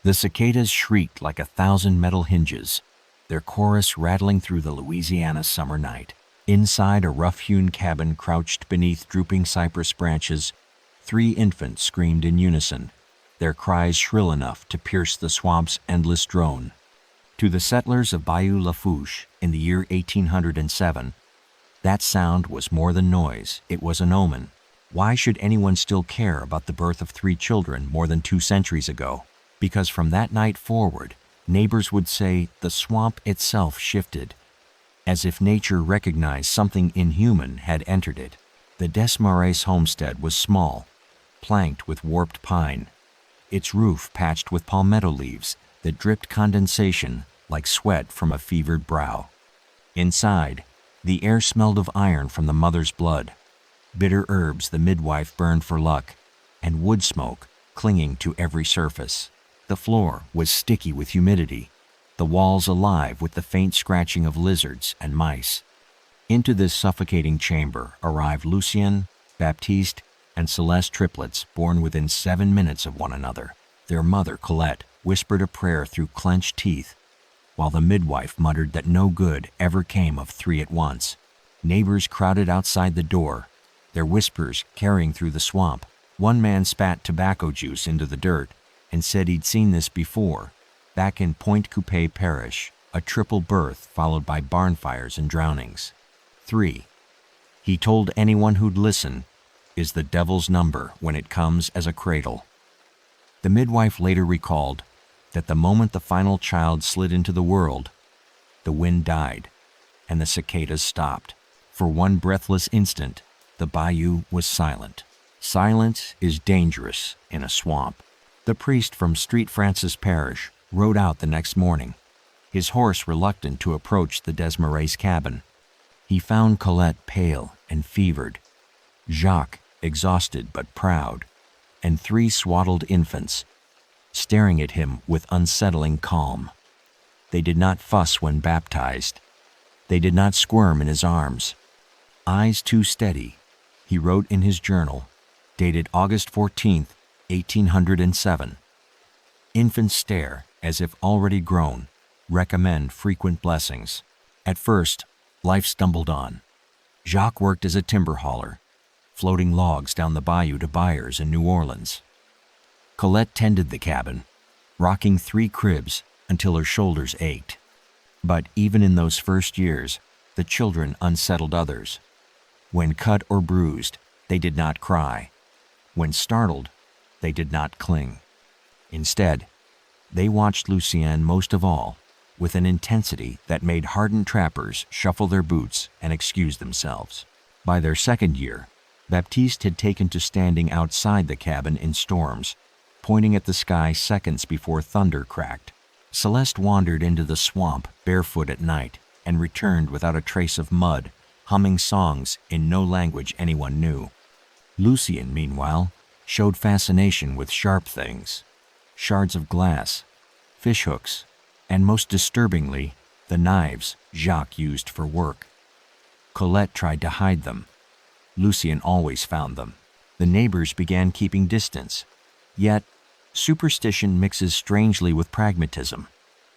The cicadas shrieked like 1,000 metal hinges, their chorus rattling through the Louisiana summer night. Inside a rough-hewn cabin crouched beneath drooping cypress branches, 3 infants screamed in unison, their cries shrill enough to pierce the swamp's endless drone. To the settlers of Bayou Lafourche in the year 1807, that sound was more than noise, it was an omen. Why should anyone still care about the birth of 3 children more than 2 centuries ago? Because from that night forward, neighbors would say the swamp itself shifted, as if nature recognized something inhuman had entered it. The Desmarais homestead was small, planked with warped pine, its roof patched with palmetto leaves that dripped condensation like sweat from a fevered brow. Inside, the air smelled of iron from the mother's blood, bitter herbs the midwife burned for luck, and wood smoke clinging to every surface. The floor was sticky with humidity, the walls alive with the faint scratching of lizards and mice. Into this suffocating chamber arrived Lucien, Baptiste, and Celeste triplets born within 7 minutes of one another. Their mother, Colette, whispered a prayer through clenched teeth, while the midwife muttered that no good ever came of 3 at once. Neighbors crowded outside the door, their whispers carrying through the swamp. One man spat tobacco juice into the dirt and said he'd seen this before, back in Pointe Coupée parish, a triple birth followed by barn fires and drownings. 3, he told anyone who'd listen, is the devil's number when it comes as a cradle. The midwife later recalled that the moment the final child slid into the world, the wind died and the cicadas stopped. For one breathless instant, the bayou was silent. Silence is dangerous in a swamp. The priest from Street Francis Parish rode out the next morning, his horse reluctant to approach the Desmarais cabin. He found Colette pale and fevered, Jacques exhausted but proud, and 3 swaddled infants staring at him with unsettling calm. They did not fuss when baptized. They did not squirm in his arms. Eyes too steady, he wrote in his journal, dated August 14th, 1807. Infants stare as if already grown, recommend frequent blessings. At first, life stumbled on. Jacques worked as a timber hauler, floating logs down the bayou to buyers in New Orleans. Colette tended the cabin, rocking 3 cribs until her shoulders ached. But even in those first years, the children unsettled others. When cut or bruised, they did not cry. When startled, they did not cling. Instead, they watched Lucien most of all, with an intensity that made hardened trappers shuffle their boots and excuse themselves. By their 2nd year, Baptiste had taken to standing outside the cabin in storms, pointing at the sky seconds before thunder cracked. Celeste wandered into the swamp barefoot at night and returned without a trace of mud, humming songs in no language anyone knew. Lucien, meanwhile, showed fascination with sharp things, shards of glass, fishhooks, and most disturbingly, the knives Jacques used for work. Colette tried to hide them. Lucien always found them. The neighbors began keeping distance. Yet, superstition mixes strangely with pragmatism.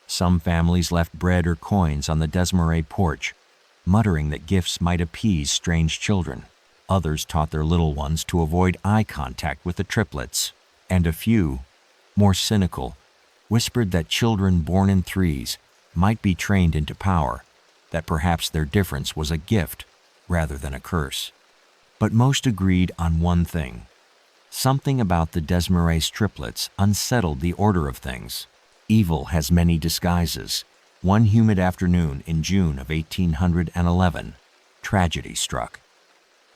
Some families left bread or coins on the Desmarais porch, muttering that gifts might appease strange children. Others taught their little ones to avoid eye contact with the triplets, and a few, more cynical, whispered that children born in 3s might be trained into power, that perhaps their difference was a gift rather than a curse. But most agreed on one thing. Something about the Desmarais triplets unsettled the order of things. Evil has many disguises. One humid afternoon in June of 1811, tragedy struck.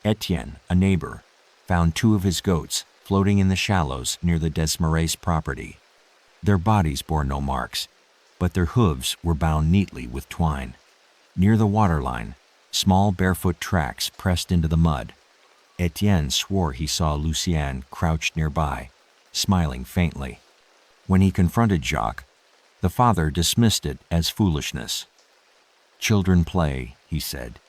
Etienne, a neighbor, found 2 of his goats floating in the shallows near the Desmarais property. Their bodies bore no marks, but their hooves were bound neatly with twine. Near the waterline, small barefoot tracks pressed into the mud. Etienne swore he saw Lucien crouched nearby, smiling faintly. When he confronted Jacques, the father dismissed it as foolishness. "Children play," he said.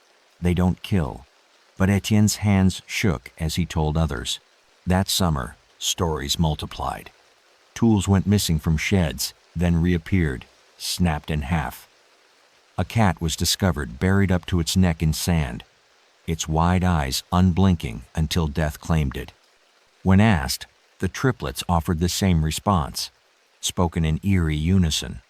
"They don't kill." But Etienne's hands shook as he told others. That summer, stories multiplied. Tools went missing from sheds, then reappeared, snapped in half. A cat was discovered buried up to its neck in sand, its wide eyes unblinking until death claimed it. When asked, the triplets offered the same response, spoken in eerie unison.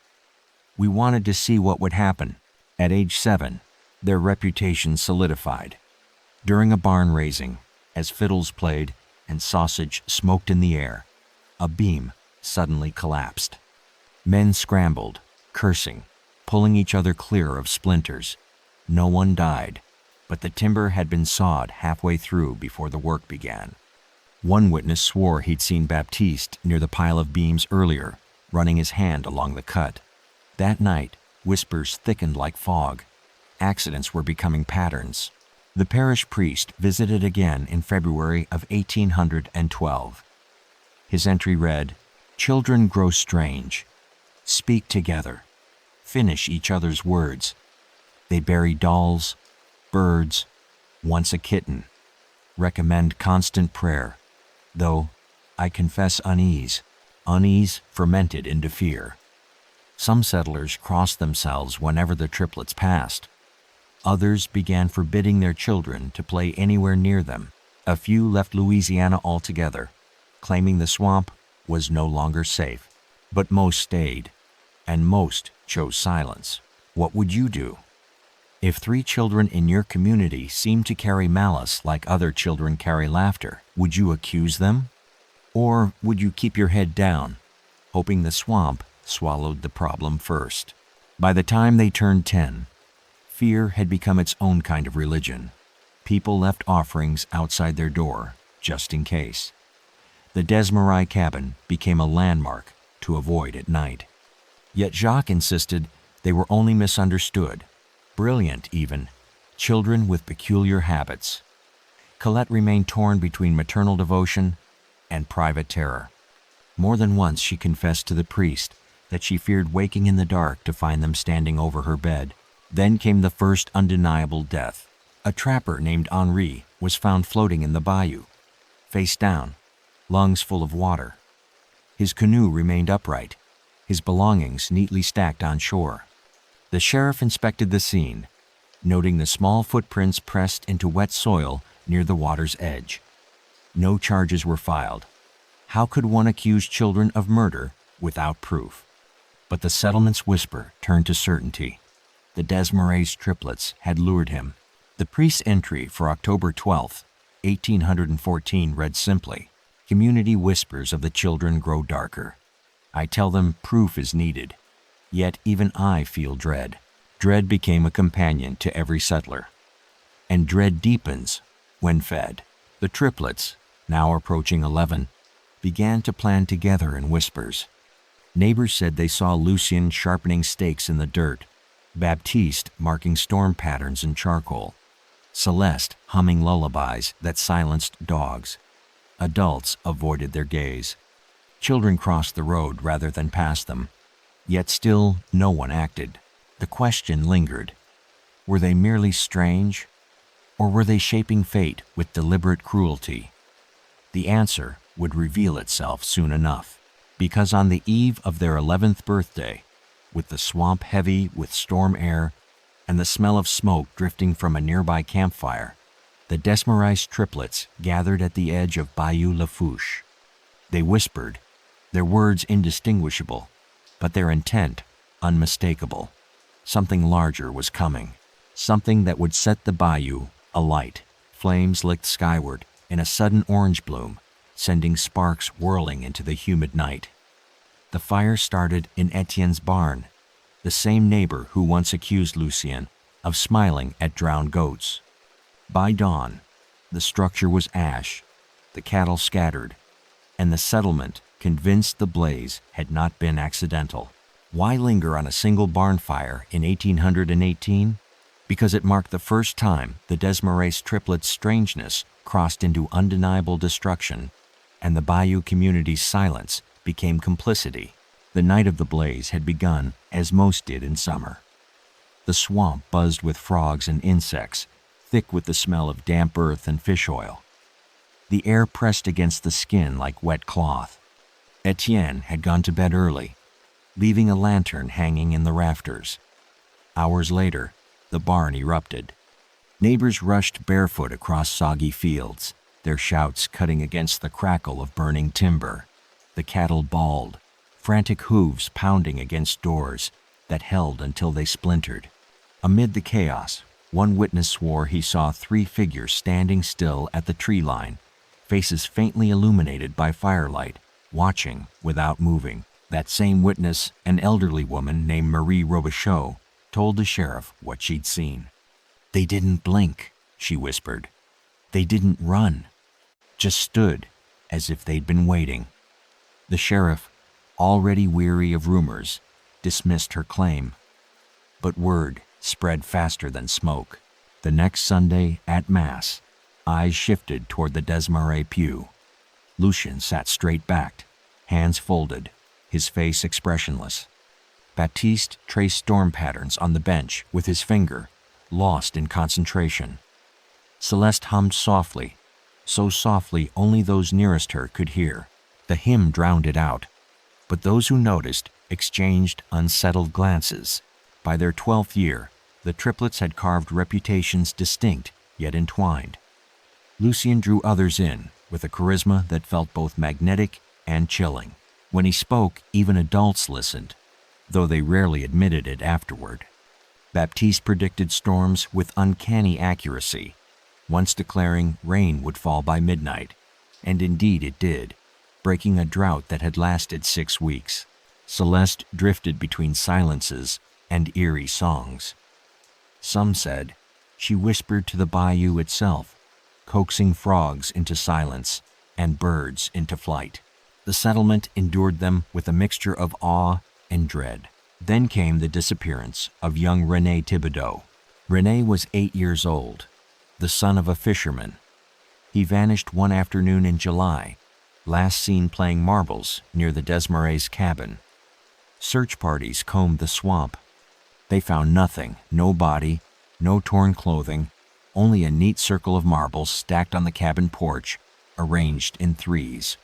We wanted to see what would happen. At age 7, their reputation solidified. During a barn raising, as fiddles played and sausage smoked in the air, a beam suddenly collapsed. Men scrambled, cursing, pulling each other clear of splinters. No one died, but the timber had been sawed halfway through before the work began. One witness swore he'd seen Baptiste near the pile of beams earlier, running his hand along the cut. That night, whispers thickened like fog. Accidents were becoming patterns. The parish priest visited again in February of 1812. His entry read, "Children grow strange. Speak together. Finish each other's words. They bury dolls, birds, once a kitten. Recommend constant prayer. Though, I confess unease fermented into fear." Some settlers crossed themselves whenever the triplets passed. Others began forbidding their children to play anywhere near them. A few left Louisiana altogether, claiming the swamp was no longer safe. But most stayed, and most chose silence. What would you do? If 3 children in your community seemed to carry malice like other children carry laughter, would you accuse them? Or would you keep your head down, hoping the swamp swallowed the problem first? By the time they turned 10, fear had become its own kind of religion. People left offerings outside their door, just in case. The Desmarais cabin became a landmark to avoid at night. Yet Jacques insisted they were only misunderstood. Brilliant, even, children with peculiar habits. Colette remained torn between maternal devotion and private terror. More than once she confessed to the priest that she feared waking in the dark to find them standing over her bed. Then came the first undeniable death. A trapper named Henri was found floating in the bayou, face down, lungs full of water. His canoe remained upright, his belongings neatly stacked on shore. The sheriff inspected the scene, noting the small footprints pressed into wet soil near the water's edge. No charges were filed. How could one accuse children of murder without proof? But the settlement's whisper turned to certainty. The Desmarais triplets had lured him. The priest's entry for October 12, 1814 read simply, "Community whispers of the children grow darker. I tell them proof is needed. Yet even I feel dread." Dread became a companion to every settler. And dread deepens when fed. The triplets, now approaching 11, began to plan together in whispers. Neighbors said they saw Lucien sharpening stakes in the dirt, Baptiste marking storm patterns in charcoal, Celeste humming lullabies that silenced dogs. Adults avoided their gaze. Children crossed the road rather than passed them. Yet still no one acted. The question lingered. Were they merely strange, or were they shaping fate with deliberate cruelty? The answer would reveal itself soon enough, because on the eve of their 11th birthday, with the swamp heavy with storm air and the smell of smoke drifting from a nearby campfire, the Desmarais triplets gathered at the edge of Bayou Lafourche. They whispered, their words indistinguishable, but their intent unmistakable. Something larger was coming, something that would set the bayou alight. Flames licked skyward in a sudden orange bloom, sending sparks whirling into the humid night. The fire started in Etienne's barn, the same neighbor who once accused Lucien of smiling at drowned goats. By dawn, the structure was ash, the cattle scattered, and the settlement convinced the blaze had not been accidental. Why linger on a single barn fire in 1818? Because it marked the first time the Desmarais triplets' strangeness crossed into undeniable destruction, and the bayou community's silence became complicity. The night of the blaze had begun as most did in summer. The swamp buzzed with frogs and insects, thick with the smell of damp earth and fish oil. The air pressed against the skin like wet cloth. Etienne had gone to bed early, leaving a lantern hanging in the rafters. Hours later, the barn erupted. Neighbors rushed barefoot across soggy fields, their shouts cutting against the crackle of burning timber. The cattle bawled, frantic hooves pounding against doors that held until they splintered. Amid the chaos, one witness swore he saw 3 figures standing still at the tree line, faces faintly illuminated by firelight, watching without moving. That same witness, an elderly woman named Marie Robichaud, told the sheriff what she'd seen. "They didn't blink," she whispered. "They didn't run. Just stood, as if they'd been waiting." The sheriff, already weary of rumors, dismissed her claim. But word spread faster than smoke. The next Sunday at Mass, eyes shifted toward the Desmarais pew. Lucien sat straight-backed, hands folded, his face expressionless. Baptiste traced storm patterns on the bench with his finger, lost in concentration. Celeste hummed softly, so softly only those nearest her could hear. The hymn drowned it out, but those who noticed exchanged unsettled glances. By their 12th year, the triplets had carved reputations distinct yet entwined. Lucien drew others in with a charisma that felt both magnetic and chilling. When he spoke, even adults listened, though they rarely admitted it afterward. Baptiste predicted storms with uncanny accuracy, once declaring rain would fall by midnight, and indeed it did, breaking a drought that had lasted 6 weeks. Celeste drifted between silences and eerie songs. Some said she whispered to the bayou itself, coaxing frogs into silence and birds into flight. The settlement endured them with a mixture of awe and dread. Then came the disappearance of young René Thibodeau. René was 8 years old, the son of a fisherman. He vanished one afternoon in July, last seen playing marbles near the Desmarais cabin. Search parties combed the swamp. They found nothing, no body, no torn clothing, only a neat circle of marbles stacked on the cabin porch, arranged in 3s.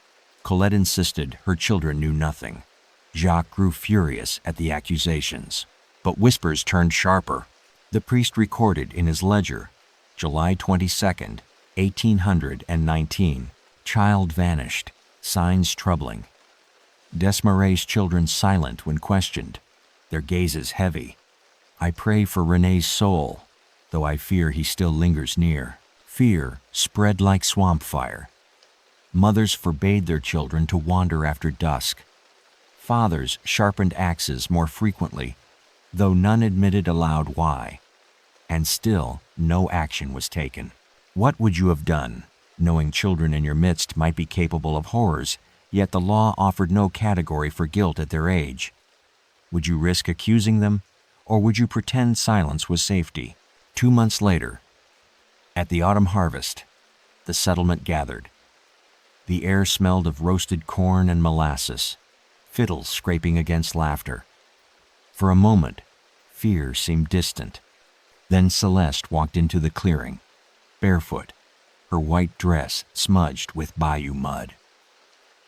Colette insisted her children knew nothing. Jacques grew furious at the accusations, but whispers turned sharper. The priest recorded in his ledger, July 22nd, 1819, child vanished, signs troubling. Desmarais' children silent when questioned, their gazes heavy. I pray for René's soul, though I fear he still lingers near. Fear spread like swamp fire. Mothers forbade their children to wander after dusk. Fathers sharpened axes more frequently, though none admitted aloud why. And still, no action was taken. What would you have done, knowing children in your midst might be capable of horrors, yet the law offered no category for guilt at their age? Would you risk accusing them, or would you pretend silence was safety? 2 months later, at the autumn harvest, the settlement gathered. The air smelled of roasted corn and molasses, fiddles scraping against laughter. For a moment, fear seemed distant. Then Celeste walked into the clearing, barefoot, her white dress smudged with bayou mud.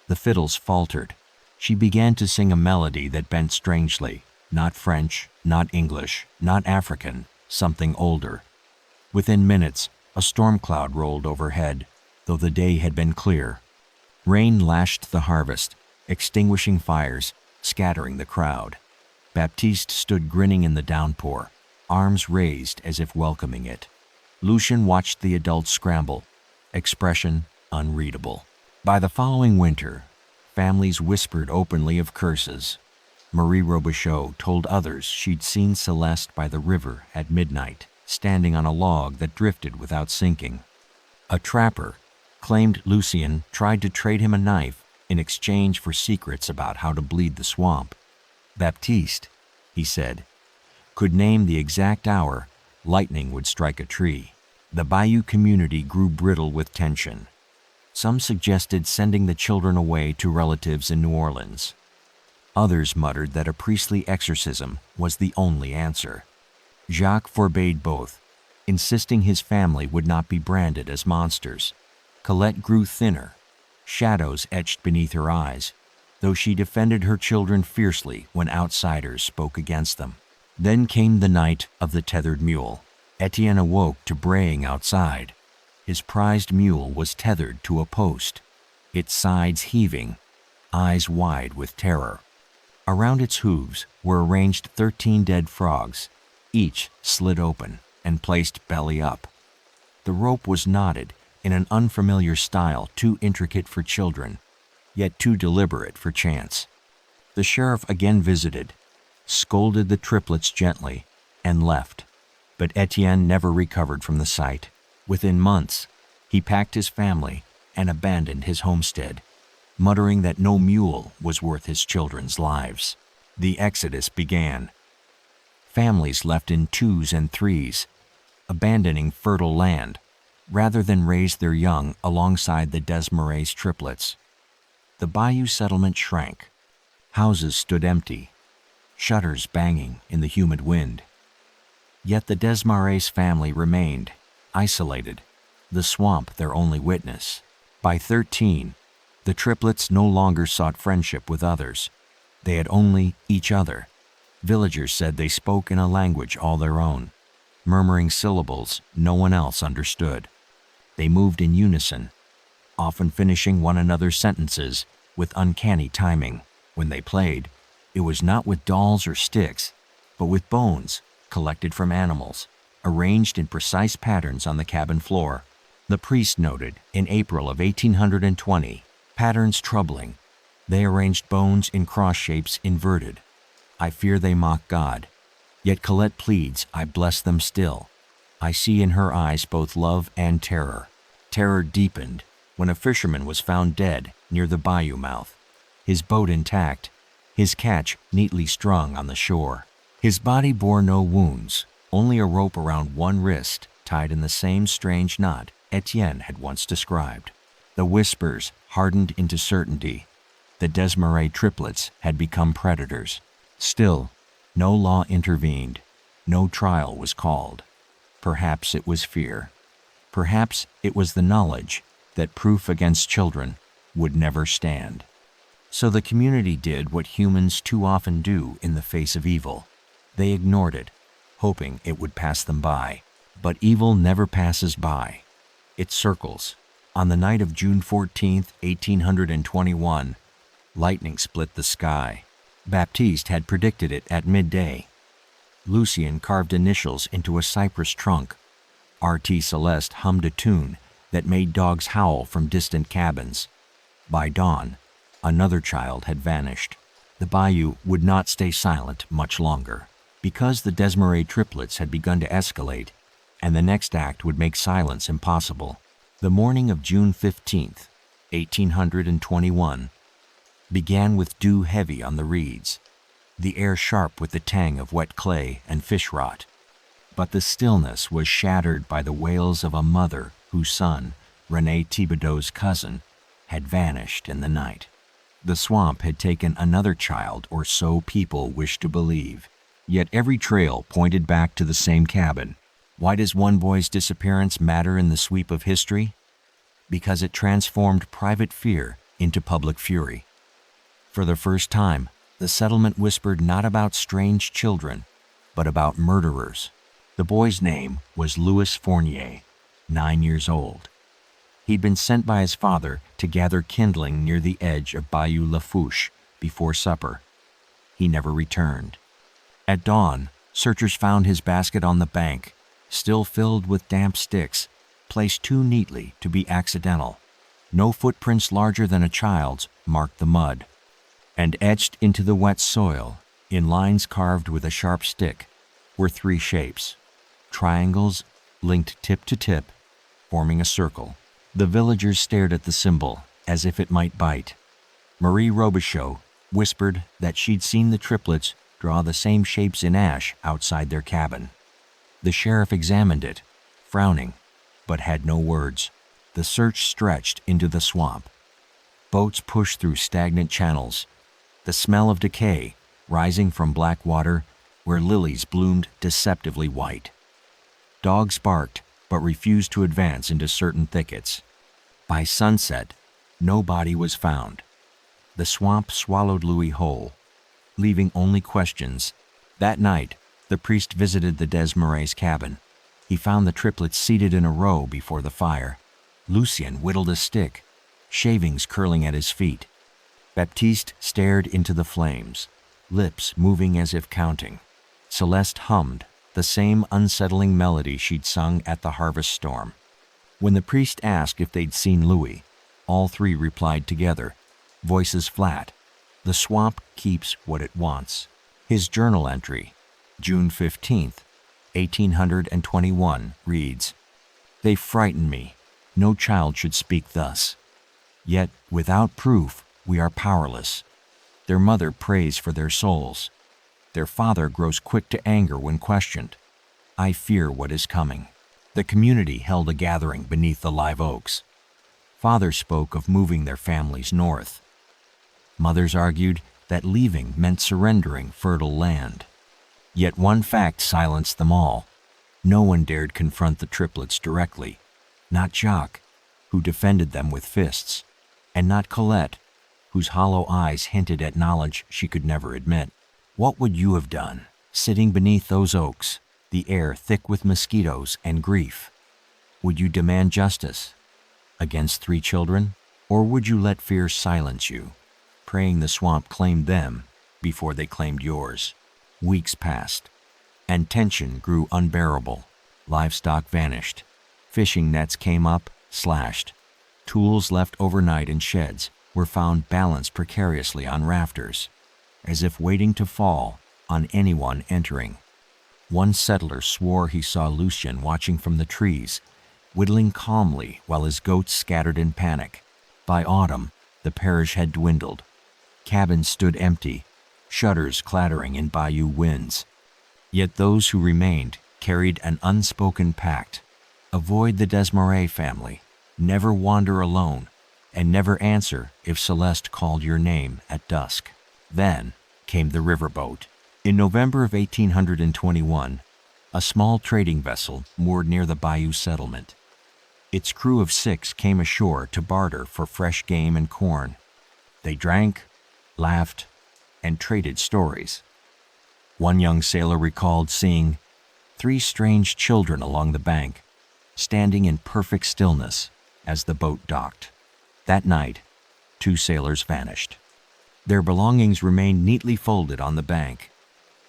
The fiddles faltered. She began to sing a melody that bent strangely, not French, not English, not African, something older. Within minutes, a storm cloud rolled overhead, though the day had been clear. Rain lashed the harvest, extinguishing fires, scattering the crowd. Baptiste stood grinning in the downpour, arms raised as if welcoming it. Lucien watched the adults scramble, expression unreadable. By the following winter, families whispered openly of curses. Marie Robichaud told others she'd seen Celeste by the river at midnight, standing on a log that drifted without sinking. A trapper claimed Lucien tried to trade him a knife in exchange for secrets about how to bleed the swamp. Baptiste, he said, could name the exact hour lightning would strike a tree. The Bayou community grew brittle with tension. Some suggested sending the children away to relatives in New Orleans. Others muttered that a priestly exorcism was the only answer. Jacques forbade both, insisting his family would not be branded as monsters. Colette grew thinner, shadows etched beneath her eyes. though she defended her children fiercely when outsiders spoke against them. Then came the night of the tethered mule. Etienne awoke to braying outside. His prized mule was tethered to a post, its sides heaving, eyes wide with terror. Around its hooves were arranged 13 dead frogs, each slit open and placed belly up. The rope was knotted in an unfamiliar style too intricate for children, yet too deliberate for chance. The sheriff again visited, scolded the triplets gently, and left. But Etienne never recovered from the sight. Within months, he packed his family and abandoned his homestead, muttering that no mule was worth his children's lives. The exodus began. Families left in 2s and 3s, abandoning fertile land, rather than raise their young alongside the Desmarais triplets. The bayou settlement shrank. Houses stood empty, shutters banging in the humid wind. Yet the Desmarais family remained, isolated, the swamp their only witness. By 13, the triplets no longer sought friendship with others. They had only each other. Villagers said they spoke in a language all their own, murmuring syllables no one else understood. They moved in unison, often finishing one another's sentences with uncanny timing. When they played, it was not with dolls or sticks, but with bones collected from animals, arranged in precise patterns on the cabin floor. The priest noted in April of 1820, patterns troubling. They arranged bones in cross shapes inverted. I fear they mock God. Yet Colette pleads, I bless them still. I see in her eyes both love and terror. Terror deepened when a fisherman was found dead near the bayou mouth, his boat intact, his catch neatly strung on the shore. His body bore no wounds, only a rope around one wrist tied in the same strange knot Etienne had once described. The whispers hardened into certainty. The Desmarais triplets had become predators. Still, no law intervened. No trial was called. Perhaps it was fear. Perhaps it was the knowledge that proof against children would never stand. So the community did what humans too often do in the face of evil. They ignored it, hoping it would pass them by. But evil never passes by. It circles. On the night of June 14, 1821, lightning split the sky. Baptiste had predicted it at midday. Lucien carved initials into a cypress trunk. R.T. Celeste hummed a tune that made dogs howl from distant cabins. By dawn, another child had vanished. The bayou would not stay silent much longer. Because the Desmarais triplets had begun to escalate, and the next act would make silence impossible, the morning of June 15, 1821, began with dew heavy on the reeds, the air sharp with the tang of wet clay and fish rot. But the stillness was shattered by the wails of a mother whose son, René Thibodeau's cousin, had vanished in the night. The swamp had taken another child, or so people wished to believe. Yet every trail pointed back to the same cabin. Why does one boy's disappearance matter in the sweep of history? Because it transformed private fear into public fury. For the first time, the settlement whispered not about strange children, but about murderers. The boy's name was Louis Fournier, 9 years old. He'd been sent by his father to gather kindling near the edge of Bayou Lafourche before supper. He never returned. At dawn, searchers found his basket on the bank, still filled with damp sticks, placed too neatly to be accidental. No footprints larger than a child's marked the mud. And etched into the wet soil, in lines carved with a sharp stick, were 3 shapes. Triangles linked tip to tip, forming a circle. The villagers stared at the symbol as if it might bite. Marie Robichaud whispered that she'd seen the triplets draw the same shapes in ash outside their cabin. The sheriff examined it, frowning, but had no words. The search stretched into the swamp. Boats pushed through stagnant channels, the smell of decay rising from black water where lilies bloomed deceptively white. Dogs barked but refused to advance into certain thickets. By sunset, no body was found. The swamp swallowed Louis whole, leaving only questions. That night, the priest visited the Desmarais cabin. He found the triplets seated in a row before the fire. Lucien whittled a stick, shavings curling at his feet. Baptiste stared into the flames, lips moving as if counting. Celeste hummed the same unsettling melody she'd sung at the harvest storm. When the priest asked if they'd seen Louis, all three replied together, voices flat, "The swamp keeps what it wants." His journal entry, June 15th, 1821, reads, "They frighten me. No child should speak thus. Yet, without proof, we are powerless. Their mother prays for their souls. Their father grows quick to anger when questioned. I fear what is coming." The community held a gathering beneath the live oaks. Fathers spoke of moving their families north. Mothers argued that leaving meant surrendering fertile land. Yet one fact silenced them all. No one dared confront the triplets directly. Not Jacques, who defended them with fists, and not Colette, whose hollow eyes hinted at knowledge she could never admit. What would you have done, sitting beneath those oaks, the air thick with mosquitoes and grief? Would you demand justice against 3 children, or would you let fear silence you, praying the swamp claimed them before they claimed yours? Weeks passed, and tension grew unbearable. Livestock vanished. Fishing nets came up, slashed. Tools left overnight in sheds were found balanced precariously on rafters, as if waiting to fall on anyone entering. One settler swore he saw Lucien watching from the trees, whittling calmly while his goats scattered in panic. By autumn, the parish had dwindled. Cabins stood empty, shutters clattering in bayou winds. Yet those who remained carried an unspoken pact: avoid the Desmarais family, never wander alone, and never answer if Celeste called your name at dusk. Then came the riverboat. In November of 1821, a small trading vessel moored near the bayou settlement. Its crew of 6 came ashore to barter for fresh game and corn. They drank, laughed, and traded stories. One young sailor recalled seeing 3 strange children along the bank, standing in perfect stillness as the boat docked. That night, 2 sailors vanished. Their belongings remained neatly folded on the bank.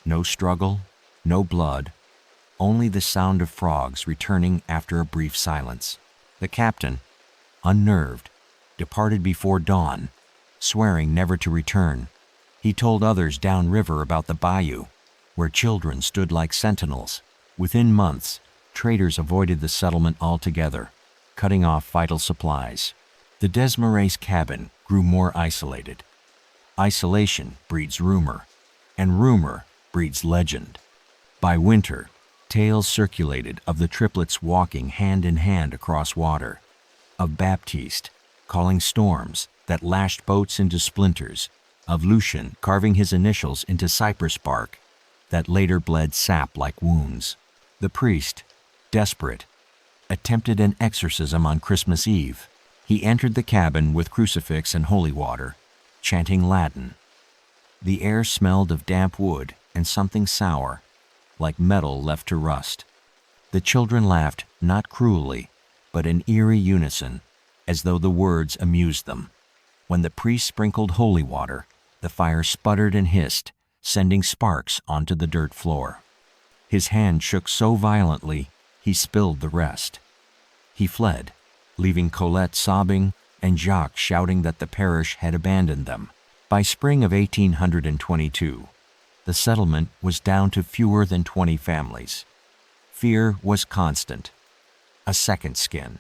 No struggle, no blood, only the sound of frogs returning after a brief silence. The captain, unnerved, departed before dawn, swearing never to return. He told others downriver about the bayou, where children stood like sentinels. Within months, traders avoided the settlement altogether, cutting off vital supplies. The Desmarais cabin grew more isolated. Isolation breeds rumor, and rumor breeds legend. By winter, tales circulated of the triplets walking hand in hand across water, of Baptiste calling storms that lashed boats into splinters, of Lucien carving his initials into cypress bark that later bled sap like wounds. The priest, desperate, attempted an exorcism on Christmas Eve. He entered the cabin with crucifix and holy water, chanting Latin. The air smelled of damp wood and something sour, like metal left to rust. The children laughed not cruelly, but in eerie unison, as though the words amused them. When the priest sprinkled holy water, the fire sputtered and hissed, sending sparks onto the dirt floor. His hand shook so violently, he spilled the rest. He fled, leaving Colette sobbing and Jacques shouting that the parish had abandoned them. By spring of 1822, the settlement was down to fewer than 20 families. Fear was constant. A second skin.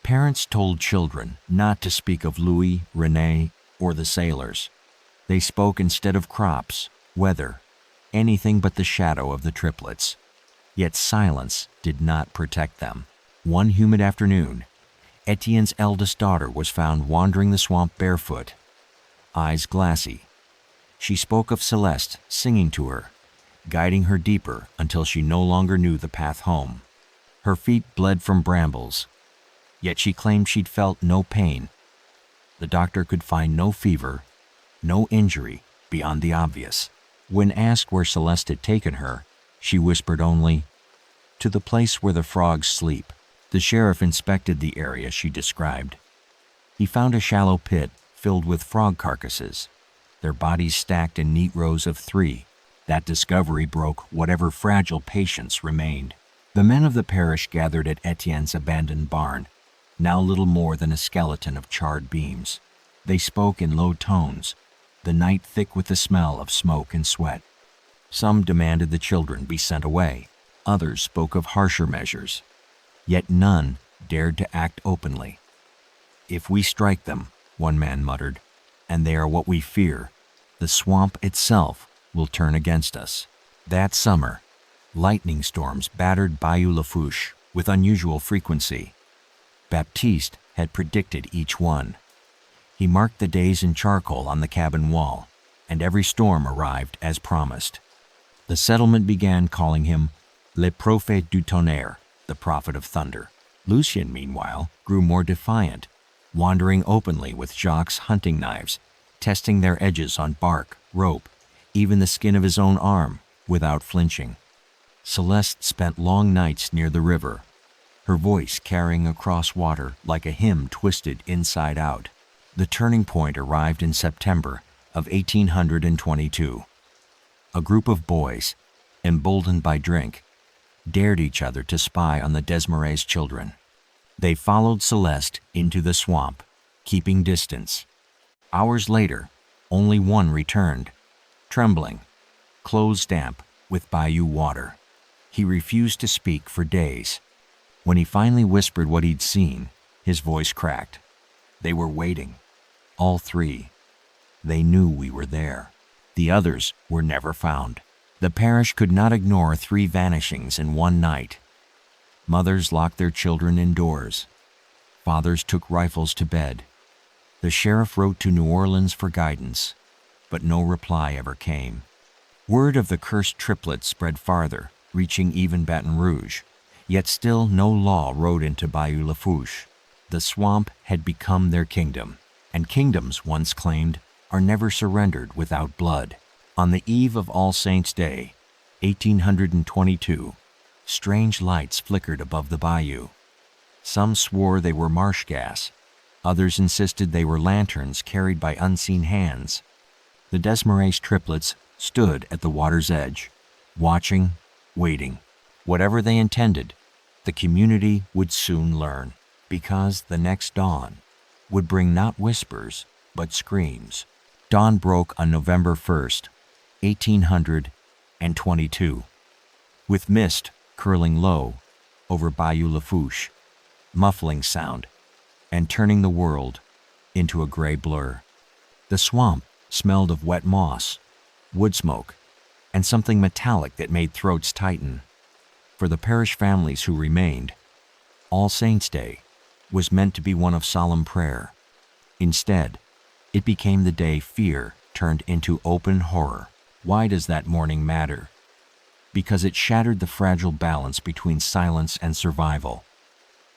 Parents told children not to speak of Louis, René, or the sailors. They spoke instead of crops, weather, anything but the shadow of the triplets. Yet silence did not protect them. One humid afternoon, Etienne's eldest daughter was found wandering the swamp barefoot, eyes glassy. She spoke of Celeste singing to her, guiding her deeper until she no longer knew the path home. Her feet bled from brambles, yet she claimed she'd felt no pain. The doctor could find no fever, No injury beyond the obvious. When asked where Celeste had taken her, she whispered only, "To the place where the frogs sleep." The sheriff inspected the area she described. He found a shallow pit filled with frog carcasses, their bodies stacked in neat rows of 3. That discovery broke whatever fragile patience remained. The men of the parish gathered at Etienne's abandoned barn, now little more than a skeleton of charred beams. They spoke in low tones, the night thick with the smell of smoke and sweat. Some demanded the children be sent away. Others spoke of harsher measures. Yet none dared to act openly. "If we strike them," one man muttered, "and they are what we fear, the swamp itself will turn against us." That summer, lightning storms battered Bayou Lafourche with unusual frequency. Baptiste had predicted each one. He marked the days in charcoal on the cabin wall, and every storm arrived as promised. The settlement began calling him Le Prophète du Tonnerre, the prophet of thunder. Lucien, meanwhile, grew more defiant, wandering openly with Jacques' hunting knives, testing their edges on bark, rope, even the skin of his own arm, without flinching. Celeste spent long nights near the river, her voice carrying across water like a hymn twisted inside out. The turning point arrived in September of 1822. A group of boys, emboldened by drink, dared each other to spy on the Desmarais children. They followed Celeste into the swamp, keeping distance. Hours later, only one returned, trembling, clothes damp with bayou water. He refused to speak for days. When he finally whispered what he'd seen, his voice cracked. They were waiting. All 3. They knew we were there. The others were never found. The parish could not ignore 3 vanishings in one night. Mothers locked their children indoors. Fathers took rifles to bed. The sheriff wrote to New Orleans for guidance, but no reply ever came. Word of the cursed triplets spread farther, reaching even Baton Rouge, yet still no law rode into Bayou Lafourche. The swamp had become their kingdom, and kingdoms, once claimed, are never surrendered without blood. On the eve of All Saints' Day, 1822, strange lights flickered above the bayou. Some swore they were marsh gas. Others insisted they were lanterns carried by unseen hands. The Desmarais triplets stood at the water's edge, watching, waiting. Whatever they intended, the community would soon learn, because the next dawn would bring not whispers, but screams. Dawn broke on November 1st, 1822, with mist curling low over Bayou Lafourche, muffling sound, and turning the world into a gray blur. The swamp smelled of wet moss, wood smoke, and something metallic that made throats tighten. For the parish families who remained, All Saints' Day was meant to be one of solemn prayer. Instead, it became the day fear turned into open horror. Why does that morning matter? Because it shattered the fragile balance between silence and survival,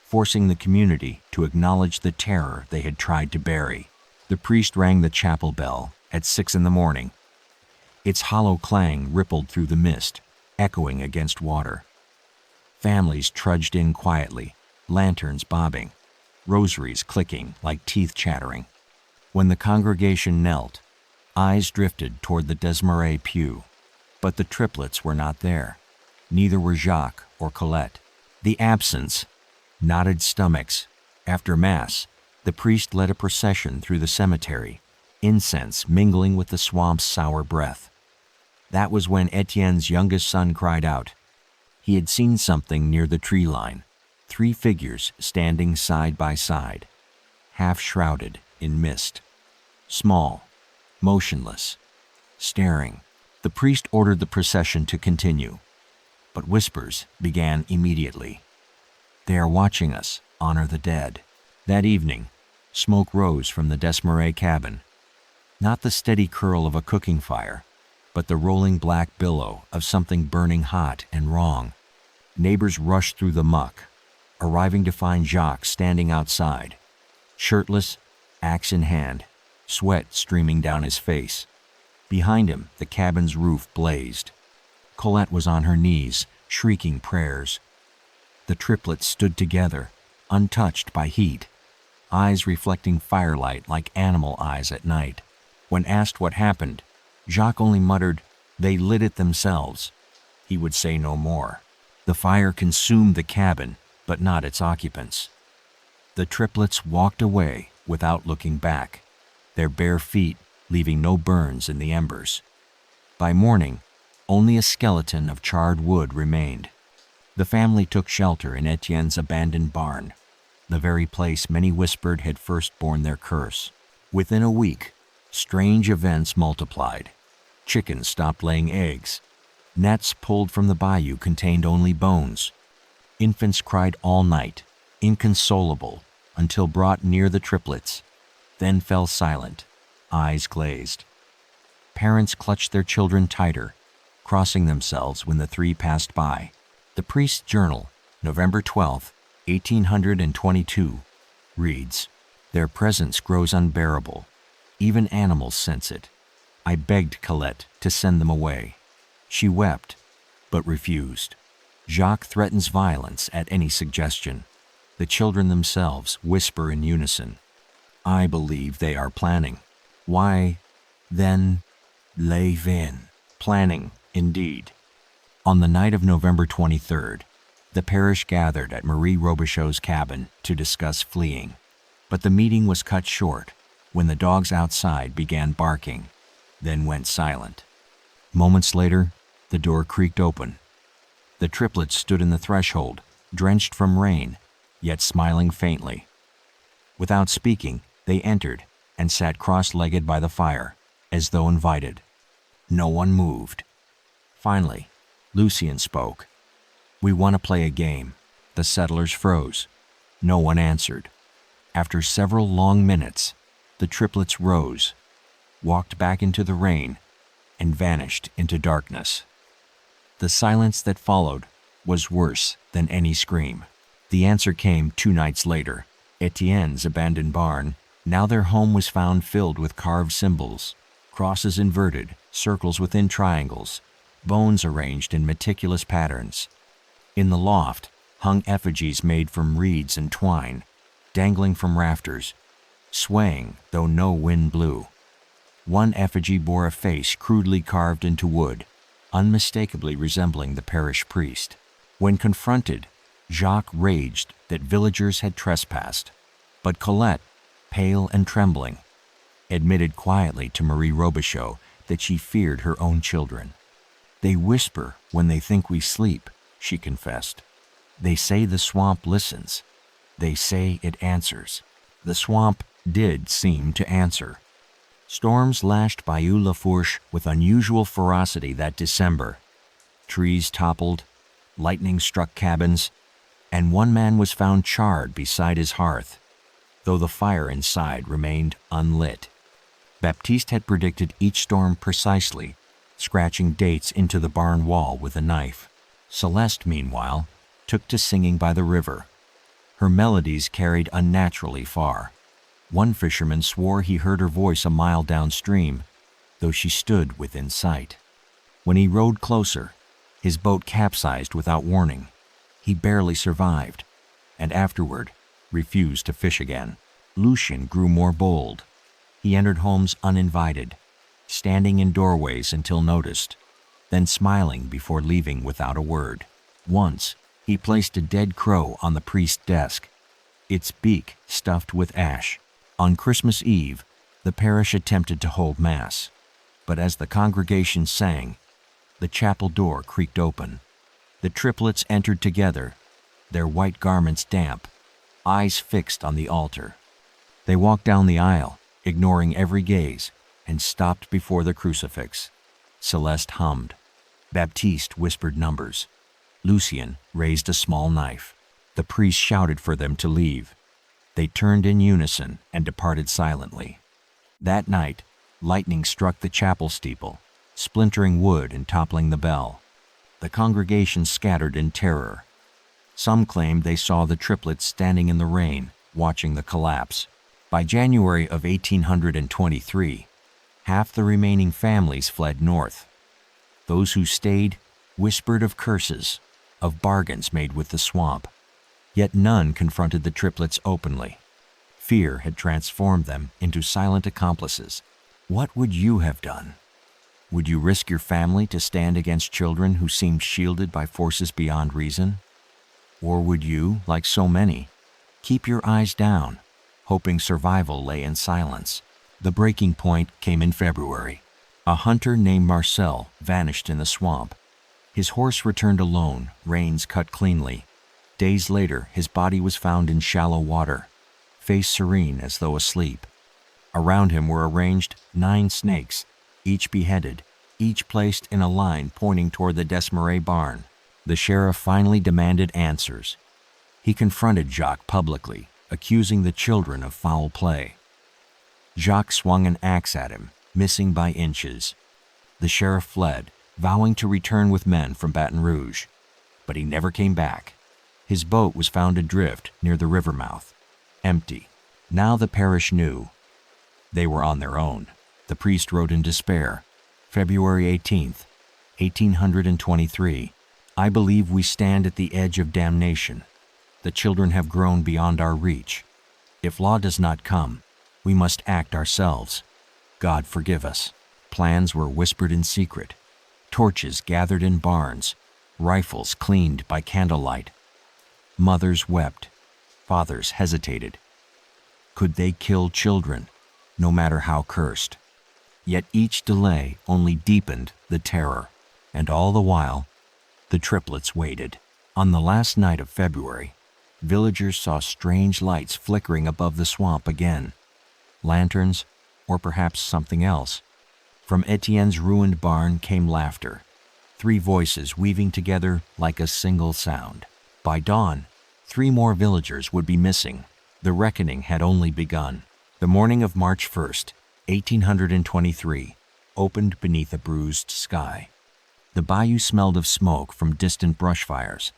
forcing the community to acknowledge the terror they had tried to bury. The priest rang the chapel bell at 6 a.m. Its hollow clang rippled through the mist, echoing against water. Families trudged in quietly, lanterns bobbing, rosaries clicking like teeth chattering. When the congregation knelt, eyes drifted toward the Desmarais pew. But the triplets were not there. Neither were Jacques or Colette. The absence, knotted stomachs. After Mass, the priest led a procession through the cemetery, incense mingling with the swamp's sour breath. That was when Etienne's youngest son cried out. He had seen something near the tree line, 3 figures standing side by side, half shrouded in mist. Small, motionless, staring. The priest ordered the procession to continue, but whispers began immediately. "They are watching us. Honor the dead." That evening, smoke rose from the Desmarais cabin. Not the steady curl of a cooking fire, but the rolling black billow of something burning hot and wrong. Neighbors rushed through the muck, arriving to find Jacques standing outside, shirtless, axe in hand, sweat streaming down his face. Behind him, the cabin's roof blazed. Colette was on her knees, shrieking prayers. The triplets stood together, untouched by heat, eyes reflecting firelight like animal eyes at night. When asked what happened, Jacques only muttered, "They lit it themselves." He would say no more. The fire consumed the cabin, but not its occupants. The triplets walked away without looking back, their bare feet leaving no burns in the embers. By morning, only a skeleton of charred wood remained. The family took shelter in Etienne's abandoned barn, the very place many whispered had first borne their curse. Within a week, strange events multiplied. Chickens stopped laying eggs. Nets pulled from the bayou contained only bones. Infants cried all night, inconsolable, until brought near the triplets, then fell silent, eyes glazed. Parents clutched their children tighter, crossing themselves when the three passed by. The priest's journal, November 12, 1822, reads, "Their presence grows unbearable. Even animals sense it. I begged Colette to send them away. She wept, but refused. Jacques threatens violence at any suggestion. The children themselves whisper in unison. I believe they are planning. Why, then, les vin. Planning, indeed." On the night of November 23rd, the parish gathered at Marie Robichaud's cabin to discuss fleeing. But the meeting was cut short when the dogs outside began barking, then went silent. Moments later, the door creaked open. The triplets stood in the threshold, drenched from rain, yet smiling faintly. Without speaking, they entered and sat cross-legged by the fire, as though invited. No one moved. Finally, Lucien spoke. "We want to play a game." The settlers froze. No one answered. After several long minutes, the triplets rose, walked back into the rain, and vanished into darkness. The silence that followed was worse than any scream. The answer came 2 nights later. Etienne's abandoned barn, now their home was found filled with carved symbols, crosses inverted, circles within triangles, bones arranged in meticulous patterns. In the loft hung effigies made from reeds and twine, dangling from rafters, swaying though no wind blew. One effigy bore a face crudely carved into wood, unmistakably resembling the parish priest. When confronted, Jacques raged that villagers had trespassed, but Colette, pale and trembling, admitted quietly to Marie Robichaud that she feared her own children. "They whisper when they think we sleep," she confessed. "They say the swamp listens. They say it answers." The swamp did seem to answer. Storms lashed Bayou Lafourche with unusual ferocity that December. Trees toppled, lightning struck cabins, and one man was found charred beside his hearth, though the fire inside remained unlit. Baptiste had predicted each storm precisely, scratching dates into the barn wall with a knife. Celeste, meanwhile, took to singing by the river. Her melodies carried unnaturally far. One fisherman swore he heard her voice a mile downstream, though she stood within sight. When he rowed closer, his boat capsized without warning. He barely survived, and afterward refused to fish again. Lucien grew more bold. He entered homes uninvited, standing in doorways until noticed, then smiling before leaving without a word. Once, he placed a dead crow on the priest's desk, its beak stuffed with ash. On Christmas Eve, the parish attempted to hold Mass, but as the congregation sang, the chapel door creaked open. The triplets entered together, their white garments damp, eyes fixed on the altar. They walked down the aisle, ignoring every gaze, and stopped before the crucifix. Celeste hummed. Baptiste whispered numbers. Lucien raised a small knife. The priest shouted for them to leave. They turned in unison and departed silently. That night, lightning struck the chapel steeple, splintering wood and toppling the bell. The congregation scattered in terror. Some claimed they saw the triplets standing in the rain, watching the collapse. By January of 1823, half the remaining families fled north. Those who stayed whispered of curses, of bargains made with the swamp. Yet none confronted the triplets openly. Fear had transformed them into silent accomplices. What would you have done? Would you risk your family to stand against children who seemed shielded by forces beyond reason? Or would you, like so many, keep your eyes down, hoping survival lay in silence? The breaking point came in February. A hunter named Marcel vanished in the swamp. His horse returned alone, reins cut cleanly. Days later, his body was found in shallow water, face serene as though asleep. Around him were arranged 9 snakes, each beheaded, each placed in a line pointing toward the Desmarais barn. The sheriff finally demanded answers. He confronted Jacques publicly, accusing the children of foul play. Jacques swung an axe at him, missing by inches. The sheriff fled, vowing to return with men from Baton Rouge. But he never came back. His boat was found adrift near the river mouth, empty. Now the parish knew. They were on their own. The priest wrote in despair, February 18th, 1823, "I believe we stand at the edge of damnation. The children have grown beyond our reach. If law does not come, we must act ourselves. God forgive us." Plans were whispered in secret. Torches gathered in barns, rifles cleaned by candlelight. Mothers wept, fathers hesitated. Could they kill children, no matter how cursed? Yet each delay only deepened the terror, and all the while, the triplets waited. On the last night of February, villagers saw strange lights flickering above the swamp again. Lanterns, or perhaps something else. From Etienne's ruined barn came laughter, 3 voices weaving together like a single sound. By dawn, 3 more villagers would be missing. The reckoning had only begun. The morning of March 1st, 1823, opened beneath a bruised sky. The bayou smelled of smoke from distant brush fires,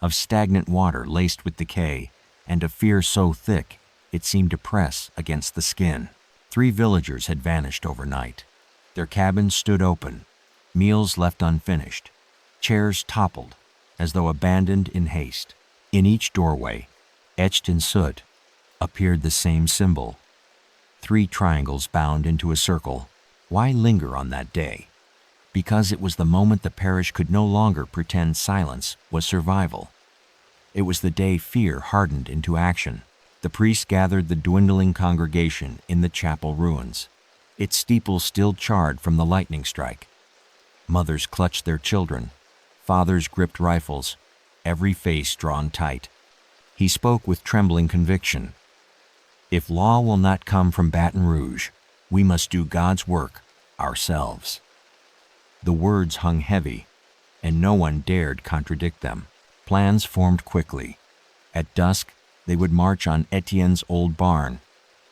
of stagnant water laced with decay, and of fear so thick it seemed to press against the skin. 3 villagers had vanished overnight. Their cabins stood open, meals left unfinished, chairs toppled as though abandoned in haste. In each doorway, etched in soot, appeared the same symbol, 3 triangles bound into a circle. Why linger on that day? Because it was the moment the parish could no longer pretend silence was survival. It was the day fear hardened into action. The priest gathered the dwindling congregation in the chapel ruins, its steeple still charred from the lightning strike. Mothers clutched their children, fathers gripped rifles, every face drawn tight. He spoke with trembling conviction. "If law will not come from Baton Rouge, we must do God's work ourselves." The words hung heavy, and no one dared contradict them. Plans formed quickly. At dusk, they would march on Etienne's old barn,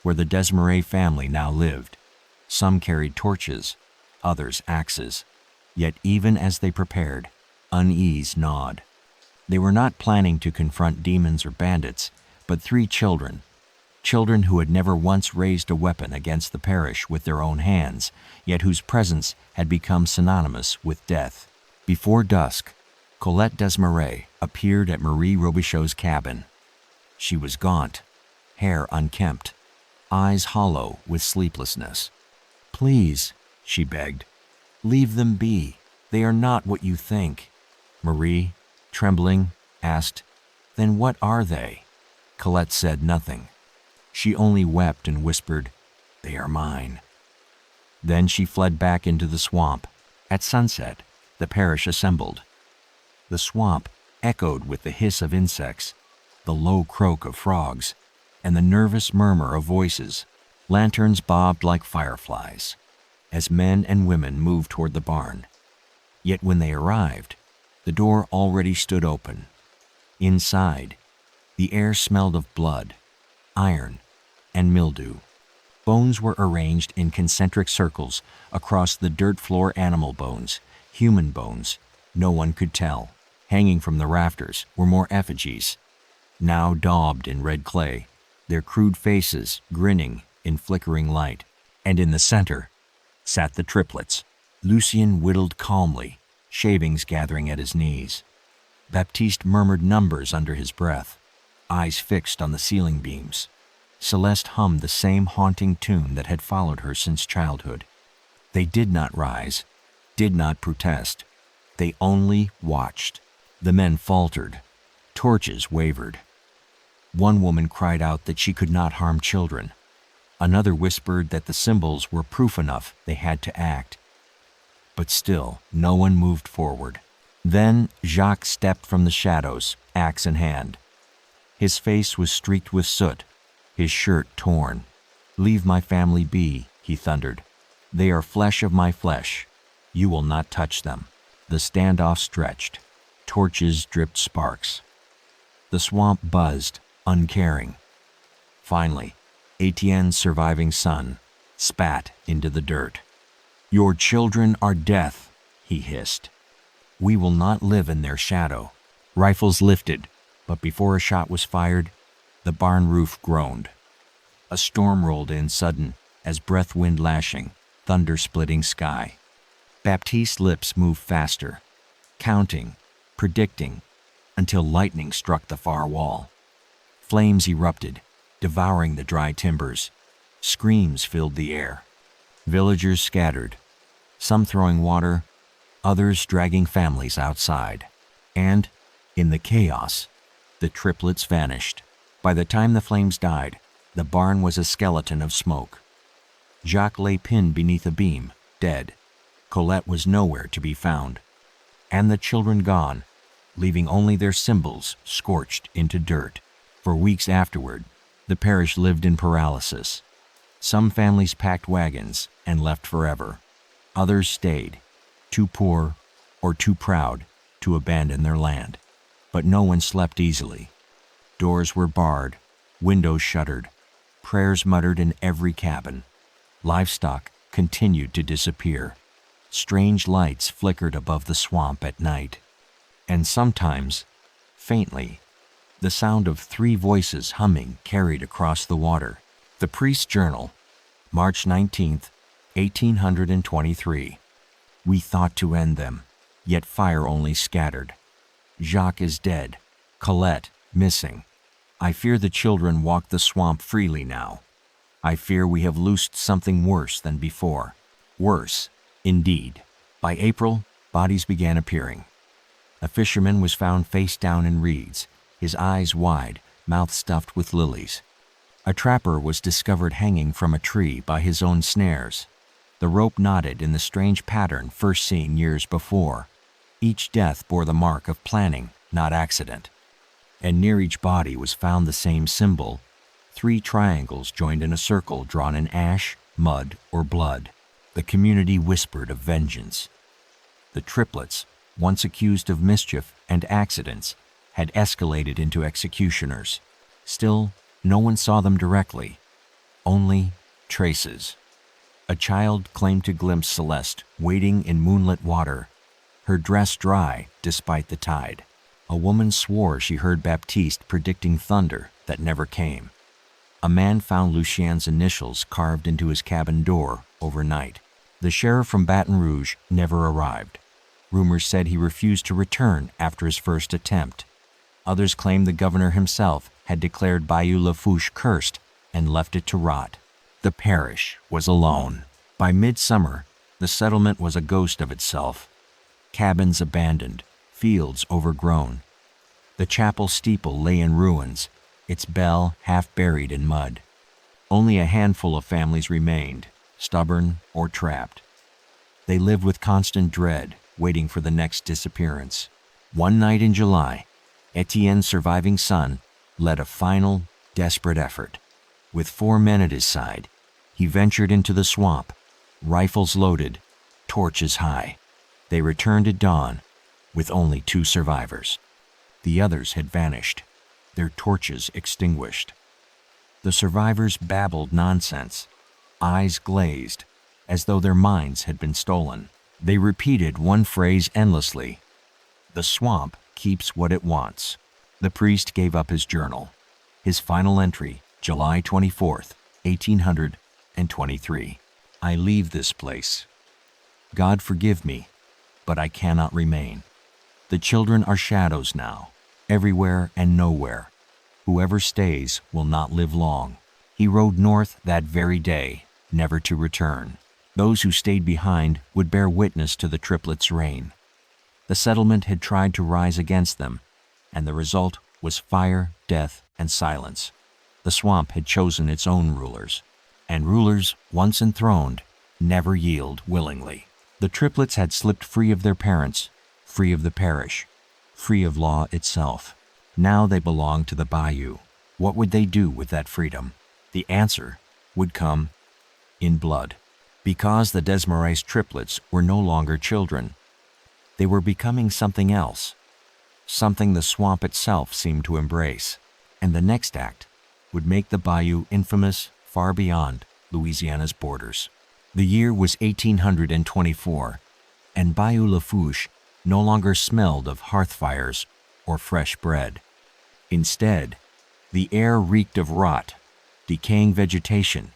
where the Desmarais family now lived. Some carried torches, others axes. Yet even as they prepared, unease gnawed. They were not planning to confront demons or bandits, but 3 children who had never once raised a weapon against the parish with their own hands, yet whose presence had become synonymous with death. Before dusk, Colette Desmarais appeared at Marie Robichaud's cabin. She was gaunt, hair unkempt, eyes hollow with sleeplessness. "Please," she begged, "leave them be. They are not what you think." Marie, trembling, asked, "Then what are they?" Colette said nothing. She only wept and whispered, "They are mine." Then she fled back into the swamp. At sunset, the parish assembled. The swamp echoed with the hiss of insects, the low croak of frogs, and the nervous murmur of voices. Lanterns bobbed like fireflies as men and women moved toward the barn. Yet when they arrived, the door already stood open. Inside, the air smelled of blood, iron, and mildew. Bones were arranged in concentric circles across the dirt floor. Animal bones, human bones, no one could tell. Hanging from the rafters were more effigies, now daubed in red clay, their crude faces grinning in flickering light. And in the center sat the triplets, Lucien whittled calmly, shavings gathering at his knees. Baptiste murmured numbers under his breath, eyes fixed on the ceiling beams. Celeste hummed the same haunting tune that had followed her since childhood. They did not rise, did not protest. They only watched. The men faltered. Torches wavered. One woman cried out that she could not harm children. Another whispered that the symbols were proof enough they had to act. But still, no one moved forward. Then Jacques stepped from the shadows, axe in hand. His face was streaked with soot, his shirt torn. "Leave my family be," he thundered. "They are flesh of my flesh. You will not touch them." The standoff stretched. Torches dripped sparks. The swamp buzzed, uncaring. Finally, Etienne's surviving son spat into the dirt. "Your children are death," he hissed. "We will not live in their shadow." Rifles lifted, but before a shot was fired, the barn roof groaned. A storm rolled in sudden as breath wind lashing, thunder splitting sky. Baptiste's lips moved faster, counting, predicting, until lightning struck the far wall. Flames erupted, devouring the dry timbers. Screams filled the air. Villagers scattered, some throwing water, others dragging families outside. And, in the chaos, the triplets vanished. By the time the flames died, the barn was a skeleton of smoke. Jacques lay pinned beneath a beam, dead. Colette was nowhere to be found. And the children gone, leaving only their symbols scorched into dirt. For weeks afterward, the parish lived in paralysis. Some families packed wagons and left forever. Others stayed, too poor or too proud to abandon their land. But no one slept easily. Doors were barred, windows shuttered, prayers muttered in every cabin. Livestock continued to disappear. Strange lights flickered above the swamp at night. And sometimes, faintly, the sound of 3 voices humming carried across the water. The Priest's Journal, March 19th, 1823. "We thought to end them, yet fire only scattered. Jacques is dead, Colette missing. I fear the children walk the swamp freely now. I fear we have loosed something worse than before." Worse, indeed. By April, bodies began appearing. A fisherman was found face down in reeds, his eyes wide, mouth stuffed with lilies. A trapper was discovered hanging from a tree by his own snares. The rope knotted in the strange pattern first seen years before. Each death bore the mark of planning, not accident. And near each body was found the same symbol, 3 triangles joined in a circle drawn in ash, mud, or blood. The community whispered of vengeance. The triplets, once accused of mischief and accidents, had escalated into executioners. Still, no one saw them directly, only traces. A child claimed to glimpse Celeste wading in moonlit water, her dress dry despite the tide. A woman swore she heard Baptiste predicting thunder that never came. A man found Lucien's initials carved into his cabin door overnight. The sheriff from Baton Rouge never arrived. Rumors said he refused to return after his first attempt. Others claimed the governor himself had declared Bayou Lafourche cursed and left it to rot. The parish was alone. By midsummer, the settlement was a ghost of itself. Cabins abandoned, fields overgrown. The chapel steeple lay in ruins, its bell half buried in mud. Only a handful of families remained, stubborn or trapped. They lived with constant dread, waiting for the next disappearance. One night in July, Etienne's surviving son led a final, desperate effort. With 4 men at his side, he ventured into the swamp, rifles loaded, torches high. They returned at dawn, with only 2 survivors. The others had vanished, their torches extinguished. The survivors babbled nonsense, eyes glazed, as though their minds had been stolen. They repeated one phrase endlessly: "The swamp keeps what it wants." The priest gave up his journal. His final entry, July 24th, 1823. I leave this place. God forgive me, but I cannot remain. The children are shadows now, everywhere and nowhere. Whoever stays will not live long. He rode north that very day, never to return. Those who stayed behind would bear witness to the triplets' reign. The settlement had tried to rise against them, and the result was fire, death, and silence. The swamp had chosen its own rulers, and rulers, once enthroned, never yield willingly. The triplets had slipped free of their parents, free of the parish, free of law itself. Now they belonged to the bayou. What would they do with that freedom? The answer would come in blood. Because the Desmarais triplets were no longer children, they were becoming something else, something the swamp itself seemed to embrace. And the next act would make the bayou infamous far beyond Louisiana's borders. The year was 1824, and Bayou Lafourche no longer smelled of hearth fires or fresh bread. Instead, the air reeked of rot, decaying vegetation,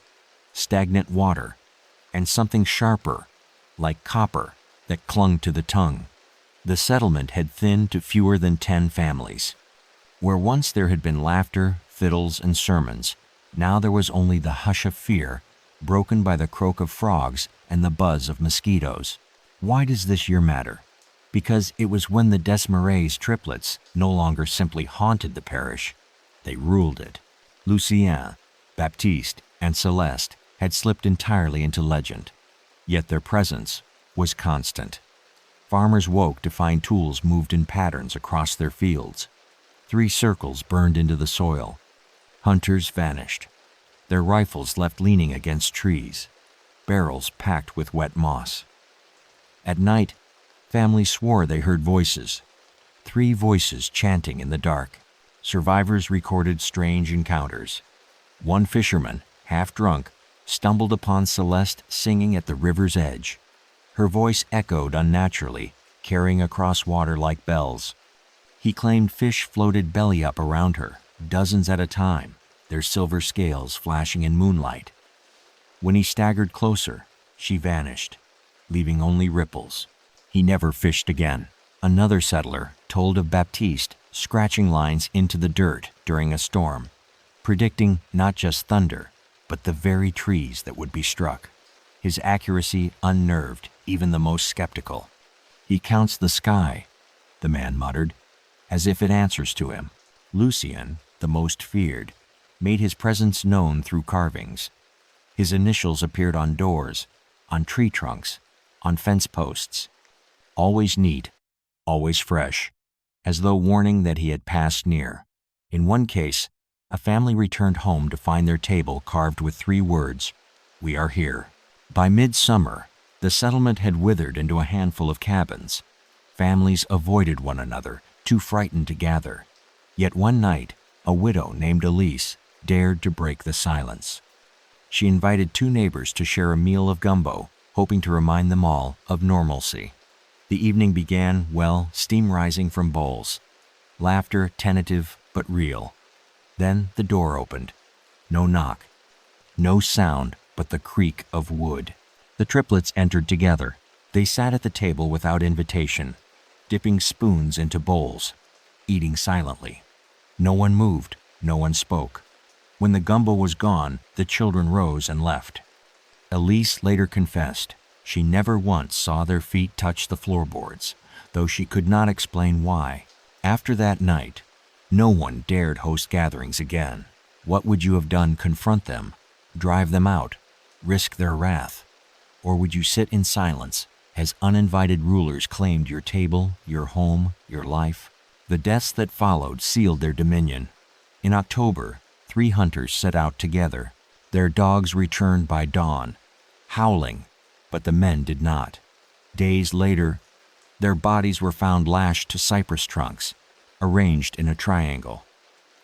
stagnant water, and something sharper, like copper, that clung to the tongue. The settlement had thinned to fewer than 10 families. Where once there had been laughter, fiddles, and sermons, now there was only the hush of fear, broken by the croak of frogs and the buzz of mosquitoes. Why does this year matter? Because it was when the Desmarais triplets no longer simply haunted the parish, they ruled it. Lucien, Baptiste, and Celeste had slipped entirely into legend, yet their presence was constant. Farmers woke to find tools moved in patterns across their fields. 3 circles burned into the soil. Hunters vanished, their rifles left leaning against trees, barrels packed with wet moss. At night, families swore they heard voices, 3 voices chanting in the dark. Survivors recorded strange encounters. One fisherman, half drunk, stumbled upon Celeste singing at the river's edge. Her voice echoed unnaturally, carrying across water like bells. He claimed fish floated belly up around her, dozens at a time, their silver scales flashing in moonlight. When he staggered closer, she vanished, leaving only ripples. He never fished again. Another settler told of Baptiste scratching lines into the dirt during a storm, predicting not just thunder, but the very trees that would be struck. His accuracy unnerved even the most skeptical. He counts the sky, the man muttered, as if it answers to him. Lucien, the most feared, made his presence known through carvings. His initials appeared on doors, on tree trunks, on fence posts. Always neat, always fresh, as though warning that he had passed near. In one case, a family returned home to find their table carved with 3 words, "We are here." By midsummer, the settlement had withered into a handful of cabins. Families avoided one another, too frightened to gather. Yet one night, a widow named Elise dared to break the silence. She invited 2 neighbors to share a meal of gumbo, hoping to remind them all of normalcy. The evening began, well, steam rising from bowls. Laughter tentative but real. Then the door opened. No knock. No sound but the creak of wood. The triplets entered together. They sat at the table without invitation, dipping spoons into bowls, eating silently. No one moved, no one spoke. When the gumbo was gone, the children rose and left. Elise later confessed she never once saw their feet touch the floorboards, though she could not explain why. After that night, no one dared host gatherings again. What would you have done? Confront them, drive them out, risk their wrath? Or would you sit in silence as uninvited rulers claimed your table, your home, your life? The deaths that followed sealed their dominion. In October, 3 hunters set out together. Their dogs returned by dawn, howling, but the men did not. Days later, their bodies were found lashed to cypress trunks, arranged in a triangle.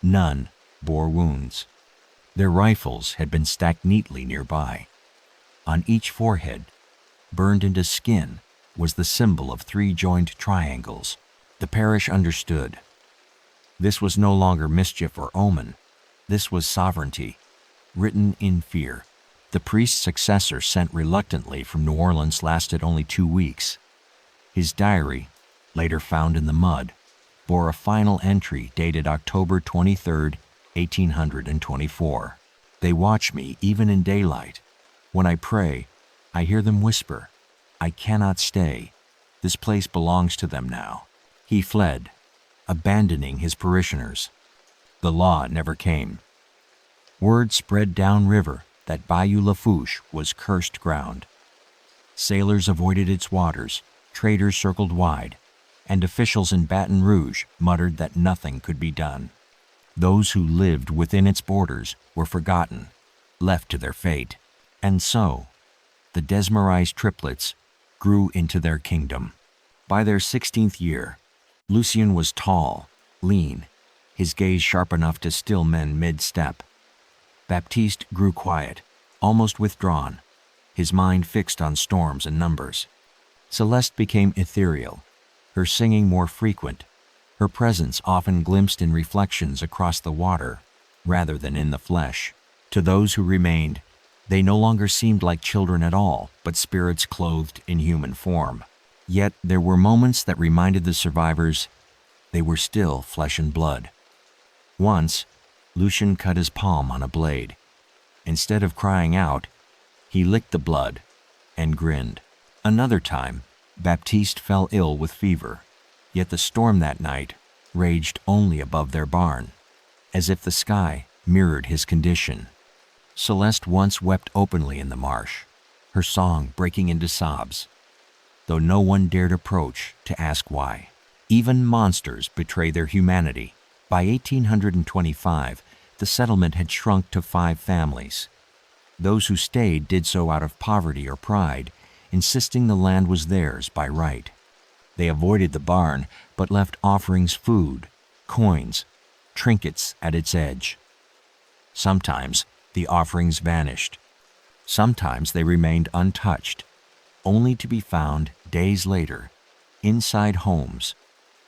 None bore wounds. Their rifles had been stacked neatly nearby. On each forehead, burned into skin, was the symbol of 3 joined triangles. The parish understood. This was no longer mischief or omen. This was sovereignty, written in fear. The priest's successor, sent reluctantly from New Orleans, lasted only 2 weeks. His diary, later found in the mud, bore a final entry dated October 23, 1824. They watch me even in daylight. When I pray, I hear them whisper, "I cannot stay. This place belongs to them now." He fled, abandoning his parishioners. The law never came. Word spread downriver that Bayou Lafourche was cursed ground. Sailors avoided its waters, traders circled wide, and officials in Baton Rouge muttered that nothing could be done. Those who lived within its borders were forgotten, left to their fate. And so, the Desmarais triplets grew into their kingdom. By their 16th year, Lucien was tall, lean, his gaze sharp enough to still men mid-step. Baptiste grew quiet, almost withdrawn, his mind fixed on storms and numbers. Celeste became ethereal, her singing more frequent, her presence often glimpsed in reflections across the water rather than in the flesh. To those who remained, they no longer seemed like children at all, but spirits clothed in human form. Yet there were moments that reminded the survivors they were still flesh and blood. Once, Lucien cut his palm on a blade. Instead of crying out, he licked the blood and grinned. Another time, Baptiste fell ill with fever, yet the storm that night raged only above their barn, as if the sky mirrored his condition. Celeste once wept openly in the marsh, her song breaking into sobs, though no one dared approach to ask why. Even monsters betray their humanity. By 1825, the settlement had shrunk to 5 families. Those who stayed did so out of poverty or pride, insisting the land was theirs by right. They avoided the barn, but left offerings, food, coins, trinkets at its edge. Sometimes the offerings vanished. Sometimes they remained untouched, only to be found days later, inside homes,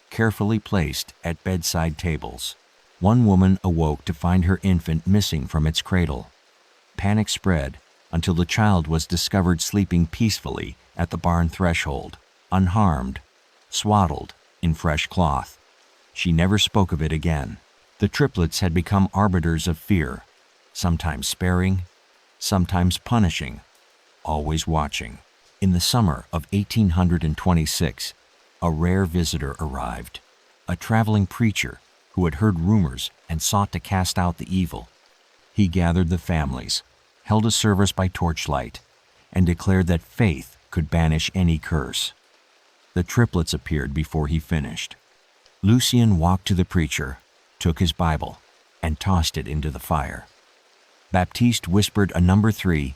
carefully placed at bedside tables. One woman awoke to find her infant missing from its cradle. Panic spread until the child was discovered sleeping peacefully at the barn threshold, unharmed, swaddled in fresh cloth. She never spoke of it again. The triplets had become arbiters of fear, sometimes sparing, sometimes punishing, always watching. In the summer of 1826, a rare visitor arrived, a traveling preacher who had heard rumors and sought to cast out the evil. He gathered the families, held a service by torchlight, and declared that faith could banish any curse. The triplets appeared before he finished. Lucien walked to the preacher, took his Bible, and tossed it into the fire. Baptiste whispered a number 3,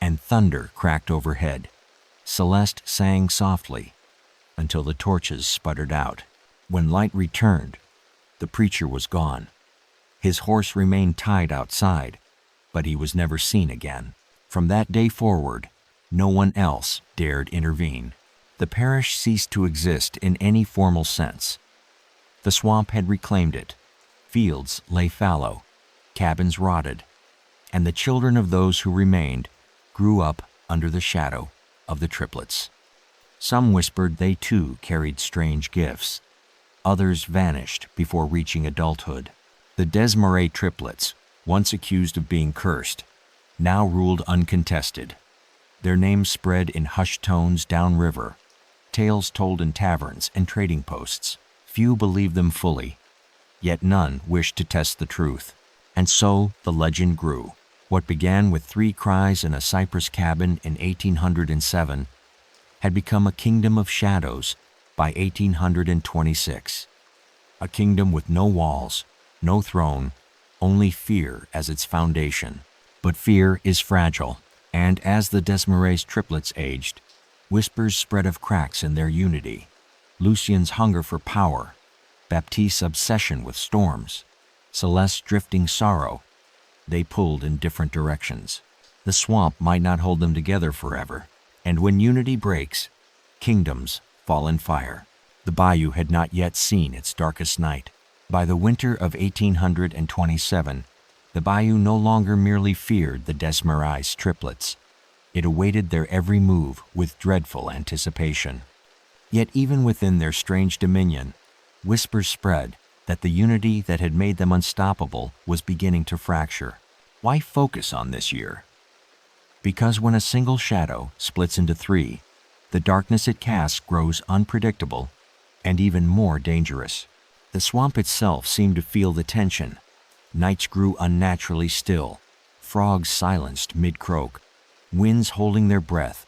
and thunder cracked overhead. Celeste sang softly until the torches sputtered out. When light returned, the preacher was gone. His horse remained tied outside, but he was never seen again. From that day forward, no one else dared intervene. The parish ceased to exist in any formal sense. The swamp had reclaimed it. Fields lay fallow, cabins rotted, and the children of those who remained grew up under the shadow of the triplets. Some whispered they too carried strange gifts. Others vanished before reaching adulthood. The Desmarais triplets, once accused of being cursed, now ruled uncontested. Their names spread in hushed tones downriver, tales told in taverns and trading posts. Few believed them fully, yet none wished to test the truth. And so the legend grew. What began with 3 cries in a cypress cabin in 1807 had become a kingdom of shadows by 1826. A kingdom with no walls, no throne, only fear as its foundation. But fear is fragile, and as the Desmarais triplets aged, whispers spread of cracks in their unity. Lucien's hunger for power, Baptiste's obsession with storms, Celeste's drifting sorrow. They pulled in different directions. The swamp might not hold them together forever, and when unity breaks, kingdoms fall in fire. The bayou had not yet seen its darkest night. By the winter of 1827, The bayou no longer merely feared the Desmarais triplets. It awaited their every move with dreadful anticipation. Yet even within their strange dominion, whispers spread that the unity that had made them unstoppable was beginning to fracture. Why focus on this year? Because when a single shadow splits into three, the darkness it casts grows unpredictable and even more dangerous. The swamp itself seemed to feel the tension. Nights grew unnaturally still, frogs silenced mid-croak, winds holding their breath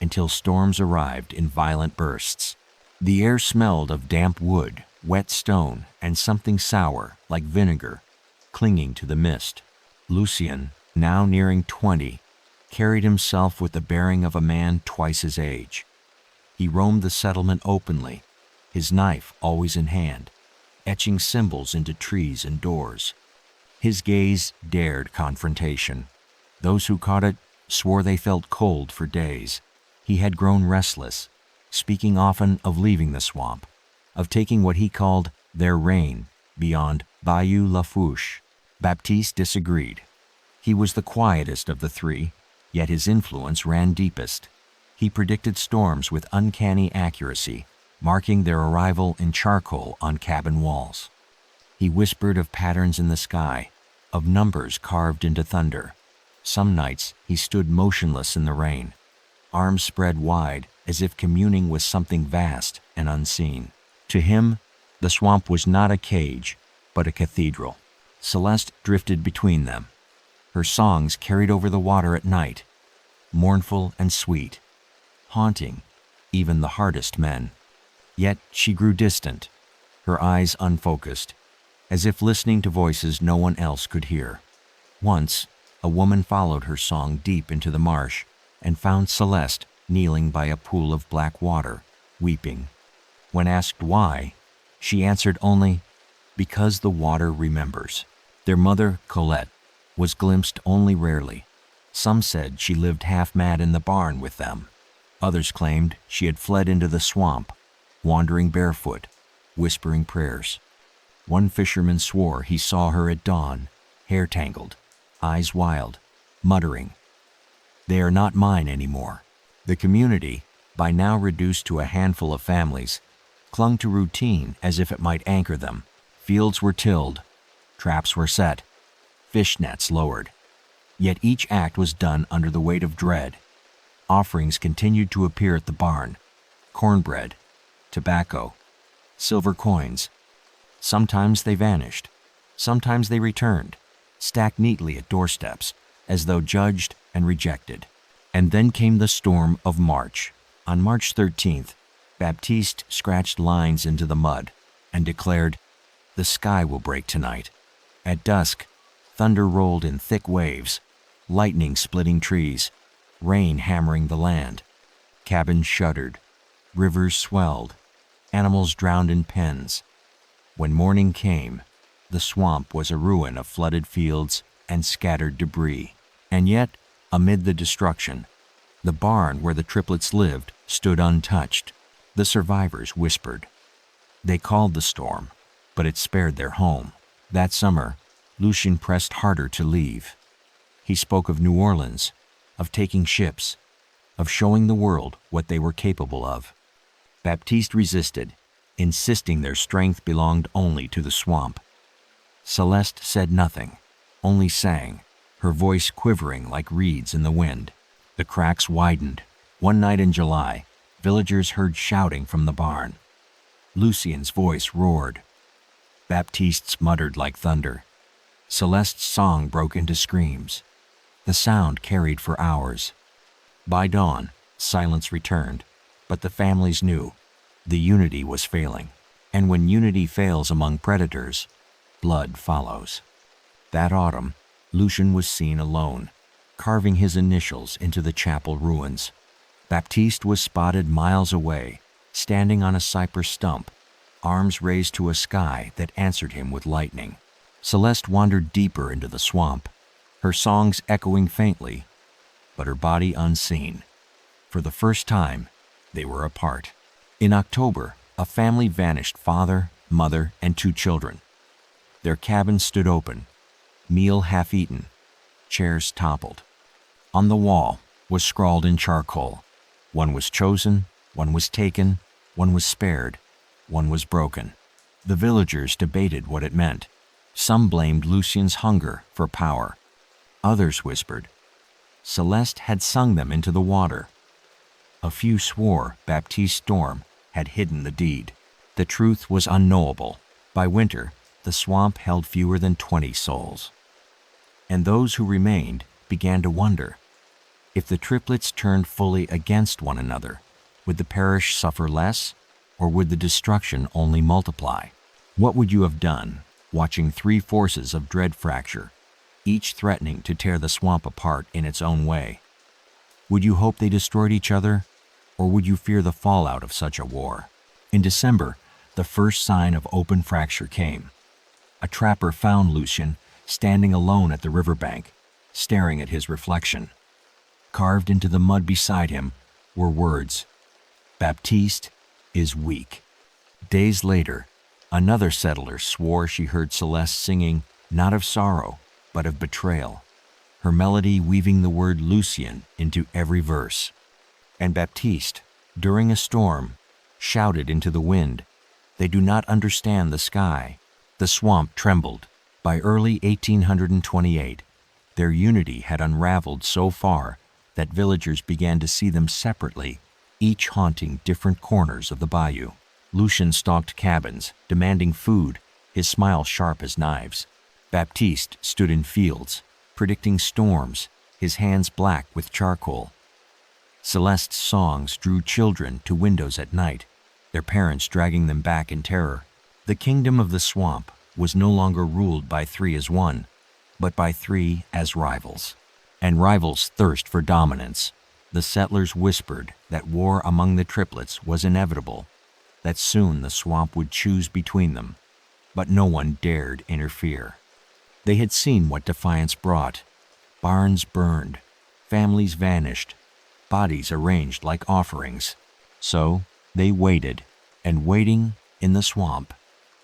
until storms arrived in violent bursts. The air smelled of damp wood, wet stone, and something sour like vinegar clinging to the mist. Lucien, now nearing 20, carried himself with the bearing of a man twice his age. He roamed the settlement openly, his knife always in hand, etching symbols into trees and doors. His gaze dared confrontation. Those who caught it swore they felt cold for days. He had grown restless, speaking often of leaving the swamp, of taking what he called their reign beyond Bayou Lafourche. Baptiste disagreed. He was the quietest of the three, yet his influence ran deepest. He predicted storms with uncanny accuracy, marking their arrival in charcoal on cabin walls. He whispered of patterns in the sky, of numbers carved into thunder. Some nights he stood motionless in the rain, arms spread wide as if communing with something vast and unseen. To him, the swamp was not a cage, but a cathedral. Celeste drifted between them. Her songs carried over the water at night, mournful and sweet, haunting even the hardest men. Yet she grew distant, her eyes unfocused, as if listening to voices no one else could hear. Once, a woman followed her song deep into the marsh and found Celeste kneeling by a pool of black water, weeping. When asked why, she answered only, "Because the water remembers." Their mother, Colette, was glimpsed only rarely. Some said she lived half-mad in the barn with them. Others claimed she had fled into the swamp, wandering barefoot, whispering prayers. One fisherman swore he saw her at dawn, hair tangled, eyes wild, muttering, "They are not mine anymore." The community, by now reduced to a handful of families, clung to routine as if it might anchor them. Fields were tilled, traps were set, fish nets lowered. Yet each act was done under the weight of dread. Offerings continued to appear at the barn: cornbread, tobacco, silver coins. Sometimes they vanished, sometimes they returned, stacked neatly at doorsteps, as though judged and rejected. And then came the storm of March. On March 13th, Baptiste scratched lines into the mud and declared, "The sky will break tonight." At dusk, thunder rolled in thick waves, lightning splitting trees, rain hammering the land. Cabins shuddered, rivers swelled, animals drowned in pens. When morning came, the swamp was a ruin of flooded fields and scattered debris. And yet, amid the destruction, the barn where the triplets lived stood untouched. The survivors whispered. They called the storm, but it spared their home. That summer, Lucien pressed harder to leave. He spoke of New Orleans, of taking ships, of showing the world what they were capable of. Baptiste resisted, insisting their strength belonged only to the swamp. Celeste said nothing, only sang, her voice quivering like reeds in the wind. The cracks widened. One night in July, villagers heard shouting from the barn. Lucien's voice roared. Baptiste's muttered like thunder. Celeste's song broke into screams. The sound carried for hours. By dawn, silence returned, but the families knew the unity was failing. And when unity fails among predators, blood follows. That autumn, Lucien was seen alone, carving his initials into the chapel ruins. Baptiste was spotted miles away, standing on a cypress stump, arms raised to a sky that answered him with lightning. Celeste wandered deeper into the swamp, her songs echoing faintly, but her body unseen. For the first time, they were apart. In October, a family vanished: father, mother, and 2 children. Their cabin stood open, meal half-eaten, chairs toppled. On the wall was scrawled in charcoal. One was chosen, one was taken, one was spared, one was broken. The villagers debated what it meant. Some blamed Lucien's hunger for power. Others whispered Celeste had sung them into the water. A few swore Baptiste Storm had hidden the deed. The truth was unknowable. By winter, the swamp held fewer than 20 souls. And those who remained began to wonder, if the triplets turned fully against one another, would the parish suffer less, or would the destruction only multiply? What would you have done, watching three forces of dread fracture, each threatening to tear the swamp apart in its own way? Would you hope they destroyed each other, or would you fear the fallout of such a war? In December, the first sign of open fracture came. A trapper found Lucien standing alone at the riverbank, staring at his reflection. Carved into the mud beside him were words, "Baptiste is weak." Days later, another settler swore she heard Celeste singing not of sorrow, but of betrayal, her melody weaving the word Lucien into every verse. And Baptiste, during a storm, shouted into the wind, "They do not understand the sky." The swamp trembled. By early 1828, their unity had unraveled so far that villagers began to see them separately, each haunting different corners of the bayou. Lucien stalked cabins, demanding food, his smile sharp as knives. Baptiste stood in fields, predicting storms, his hands black with charcoal. Celeste's songs drew children to windows at night, their parents dragging them back in terror. The kingdom of the swamp was no longer ruled by three as one, but by three as rivals. And rivals thirst for dominance. The settlers whispered that war among the triplets was inevitable, that soon the swamp would choose between them, but no one dared interfere. They had seen what defiance brought. Barns burned, families vanished, bodies arranged like offerings. So they waited, and waiting in the swamp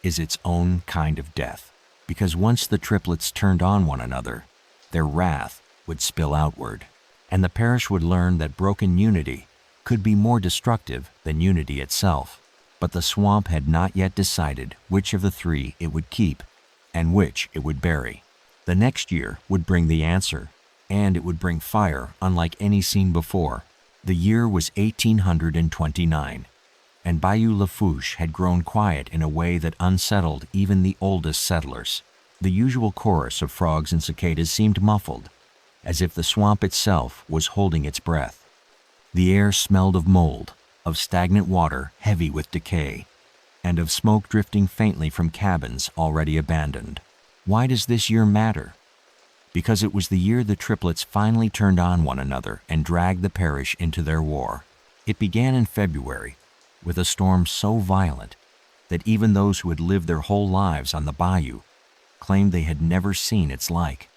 is its own kind of death, because once the triplets turned on one another, their wrath would spill outward, and the parish would learn that broken unity could be more destructive than unity itself. But the swamp had not yet decided which of the three it would keep and which it would bury. The next year would bring the answer, and it would bring fire unlike any seen before. The year was 1829, and Bayou Lafourche had grown quiet in a way that unsettled even the oldest settlers. The usual chorus of frogs and cicadas seemed muffled, as if the swamp itself was holding its breath. The air smelled of mold, of stagnant water heavy with decay, and of smoke drifting faintly from cabins already abandoned. Why does this year matter? Because it was the year the triplets finally turned on one another and dragged the parish into their war. It began in February, with a storm so violent that even those who had lived their whole lives on the bayou claimed they had never seen its like.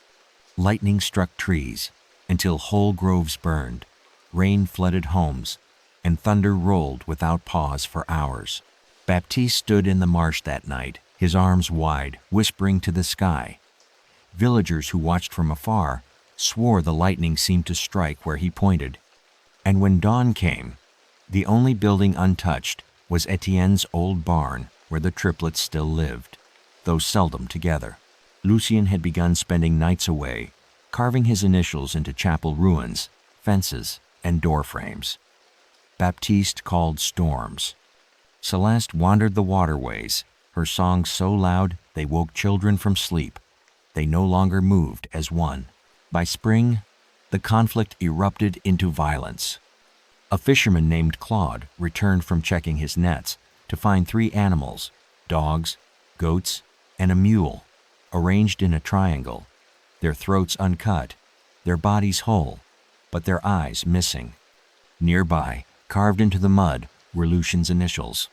Lightning struck trees until whole groves burned, rain flooded homes, and thunder rolled without pause for hours. Baptiste stood in the marsh that night, his arms wide, whispering to the sky. Villagers who watched from afar swore the lightning seemed to strike where he pointed. And when dawn came, the only building untouched was Etienne's old barn where the triplets still lived, though seldom together. Lucien had begun spending nights away, carving his initials into chapel ruins, fences, and door frames. Baptiste called storms. Celeste wandered the waterways, her songs so loud they woke children from sleep. They no longer moved as one. By spring, the conflict erupted into violence. A fisherman named Claude returned from checking his nets to find 3 animals, dogs, goats, and a mule, arranged in a triangle, their throats uncut, their bodies whole, but their eyes missing. Nearby, carved into the mud, were Lucien's initials.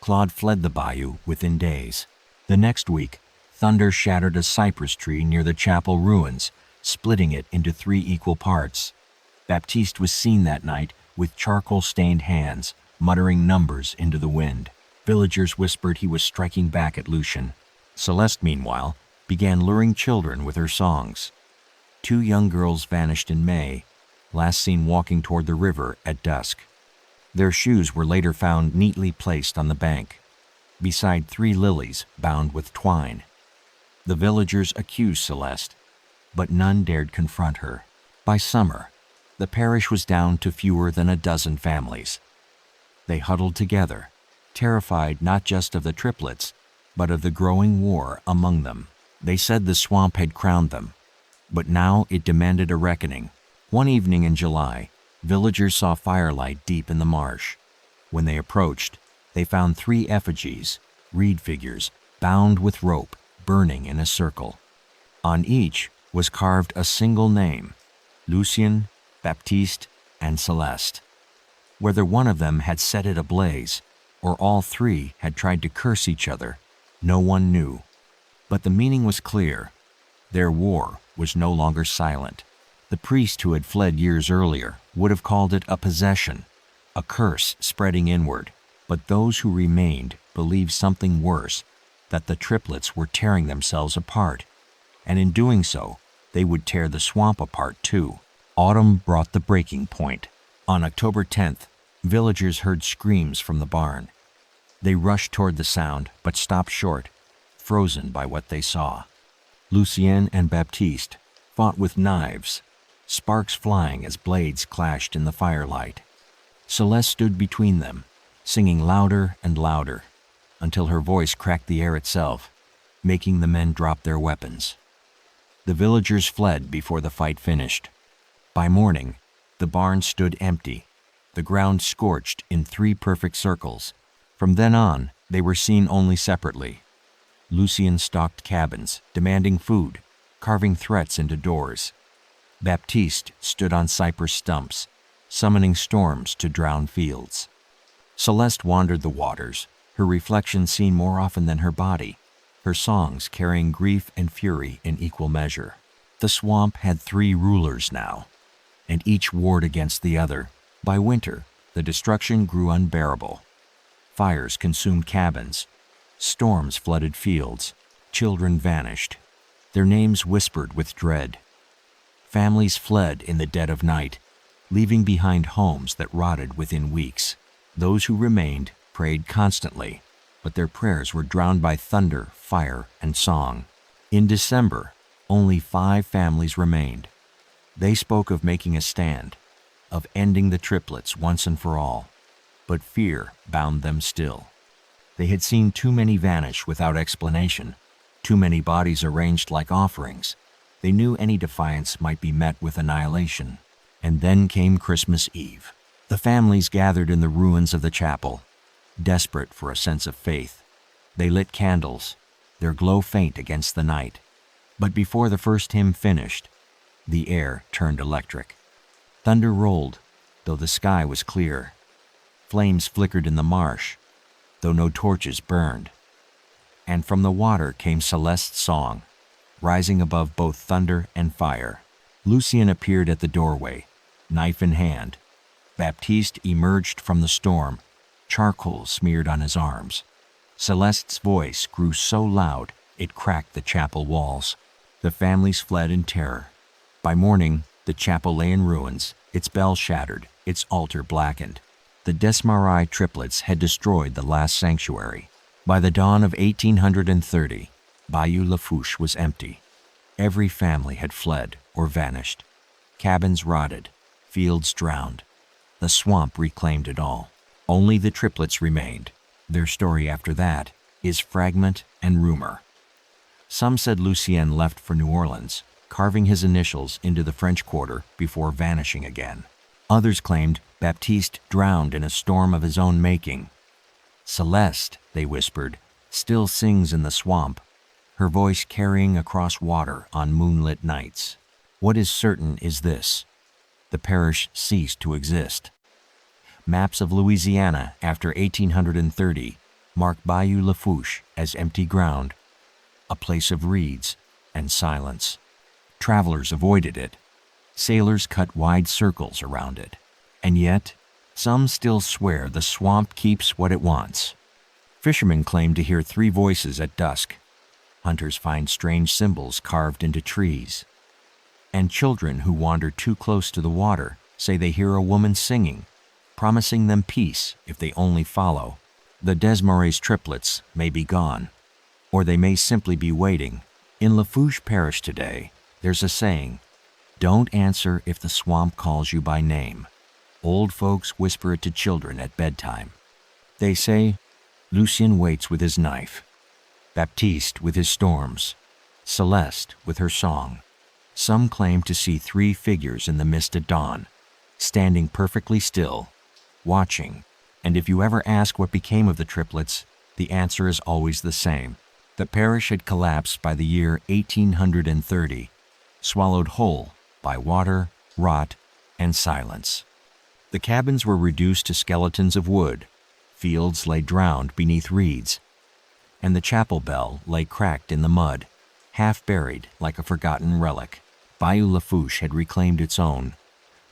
Claude fled the bayou within days. The next week, thunder shattered a cypress tree near the chapel ruins, splitting it into 3 equal parts. Baptiste was seen that night with charcoal-stained hands, muttering numbers into the wind. Villagers whispered he was striking back at Lucien. Celeste, meanwhile, began luring children with her songs. 2 young girls vanished in May, last seen walking toward the river at dusk. Their shoes were later found neatly placed on the bank, beside 3 lilies bound with twine. The villagers accused Celeste, but none dared confront her. By summer, the parish was down to fewer than a dozen families. They huddled together, terrified not just of the triplets, but of the growing war among them. They said the swamp had crowned them, but now it demanded a reckoning. One evening in July, villagers saw firelight deep in the marsh. When they approached, they found 3 effigies, reed figures, bound with rope, burning in a circle. On each was carved a single name: Lucien, Baptiste, and Celeste. Whether one of them had set it ablaze, or all 3 had tried to curse each other, no one knew. But the meaning was clear. Their war was no longer silent. The priest who had fled years earlier would have called it a possession, a curse spreading inward. But those who remained believed something worse, that the triplets were tearing themselves apart, and in doing so, they would tear the swamp apart too. Autumn brought the breaking point. On October 10th, villagers heard screams from the barn. They rushed toward the sound, but stopped short, frozen by what they saw. Lucien and Baptiste fought with knives, sparks flying as blades clashed in the firelight. Celeste stood between them, singing louder and louder, until her voice cracked the air itself, making the men drop their weapons. The villagers fled before the fight finished. By morning, the barn stood empty, the ground scorched in 3 perfect circles. From then on, they were seen only separately. Lucien stalked cabins, demanding food, carving threats into doors. Baptiste stood on cypress stumps, summoning storms to drown fields. Celeste wandered the waters, her reflection seen more often than her body, her songs carrying grief and fury in equal measure. The swamp had 3 rulers now, and each warred against the other. By winter, the destruction grew unbearable. Fires consumed cabins, storms flooded fields, children vanished, their names whispered with dread. Families fled in the dead of night, leaving behind homes that rotted within weeks. Those who remained prayed constantly, but their prayers were drowned by thunder, fire, and song. In December, only 5 families remained. They spoke of making a stand, of ending the triplets once and for all, but fear bound them still. They had seen too many vanish without explanation, too many bodies arranged like offerings. They knew any defiance might be met with annihilation. And then came Christmas Eve. The families gathered in the ruins of the chapel, desperate for a sense of faith. They lit candles, their glow faint against the night. But before the first hymn finished, the air turned electric. Thunder rolled, though the sky was clear. Flames flickered in the marsh, though no torches burned. And from the water came Celeste's song, rising above both thunder and fire. Lucien appeared at the doorway, knife in hand. Baptiste emerged from the storm, charcoal smeared on his arms. Celeste's voice grew so loud it cracked the chapel walls. The families fled in terror. By morning, the chapel lay in ruins, its bell shattered, its altar blackened. The Desmarais triplets had destroyed the last sanctuary. By the dawn of 1830, Bayou Lafourche was empty. Every family had fled or vanished. Cabins rotted, fields drowned. The swamp reclaimed it all. Only the triplets remained. Their story after that is fragment and rumor. Some said Lucien left for New Orleans, carving his initials into the French Quarter before vanishing again. Others claimed Baptiste drowned in a storm of his own making. Celeste, they whispered, still sings in the swamp, her voice carrying across water on moonlit nights. What is certain is this: the parish ceased to exist. Maps of Louisiana after 1830 mark Bayou Lafourche as empty ground, a place of reeds and silence. Travelers avoided it. Sailors cut wide circles around it. And yet, some still swear the swamp keeps what it wants. Fishermen claim to hear 3 voices at dusk, Hunters find strange symbols carved into trees. And children who wander too close to the water say they hear a woman singing, promising them peace if they only follow. The Desmarais triplets may be gone, or they may simply be waiting. In Lafourche Parish today, there's a saying, "Don't answer if the swamp calls you by name." Old folks whisper it to children at bedtime. They say, "Lucien waits with his knife, Baptiste with his storms, Celeste with her song." Some claim to see 3 figures in the mist at dawn, standing perfectly still, watching. And if you ever ask what became of the triplets, the answer is always the same. The parish had collapsed by the year 1830, swallowed whole by water, rot, and silence. The cabins were reduced to skeletons of wood, fields lay drowned beneath reeds, and the chapel bell lay cracked in the mud, half buried like a forgotten relic. Bayou Lafourche had reclaimed its own,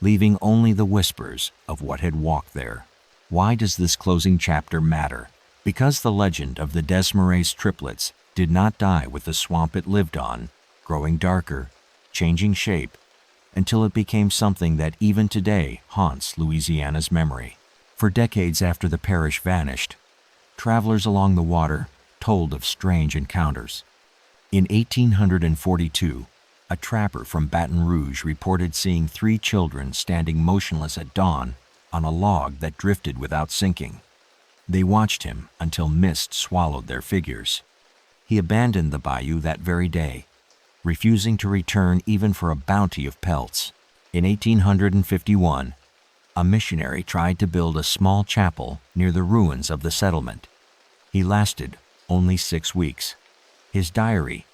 leaving only the whispers of what had walked there. Why does this closing chapter matter? Because the legend of the Desmarais triplets did not die with the swamp it lived on, growing darker, changing shape, until it became something that even today haunts Louisiana's memory. For decades after the parish vanished, travelers along the water told of strange encounters. In 1842, a trapper from Baton Rouge reported seeing 3 children standing motionless at dawn on a log that drifted without sinking. They watched him until mist swallowed their figures. He abandoned the bayou that very day, refusing to return even for a bounty of pelts. In 1851, a missionary tried to build a small chapel near the ruins of the settlement. He lasted only 6 weeks. His diary,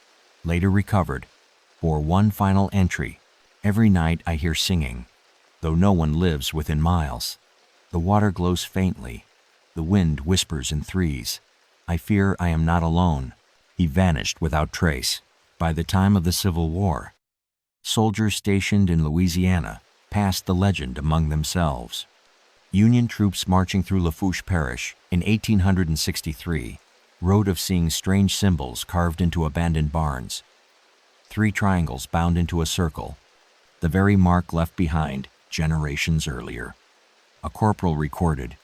later recovered, bore one final entry: "Every night I hear singing, though no one lives within miles. The water glows faintly, the wind whispers in threes. I fear I am not alone." He vanished without trace. By the time of the Civil War, soldiers stationed in Louisiana passed the legend among themselves. Union troops marching through Lafourche Parish in 1863 wrote of seeing strange symbols carved into abandoned barns. 3 triangles bound into a circle, the very mark left behind generations earlier. A corporal recorded,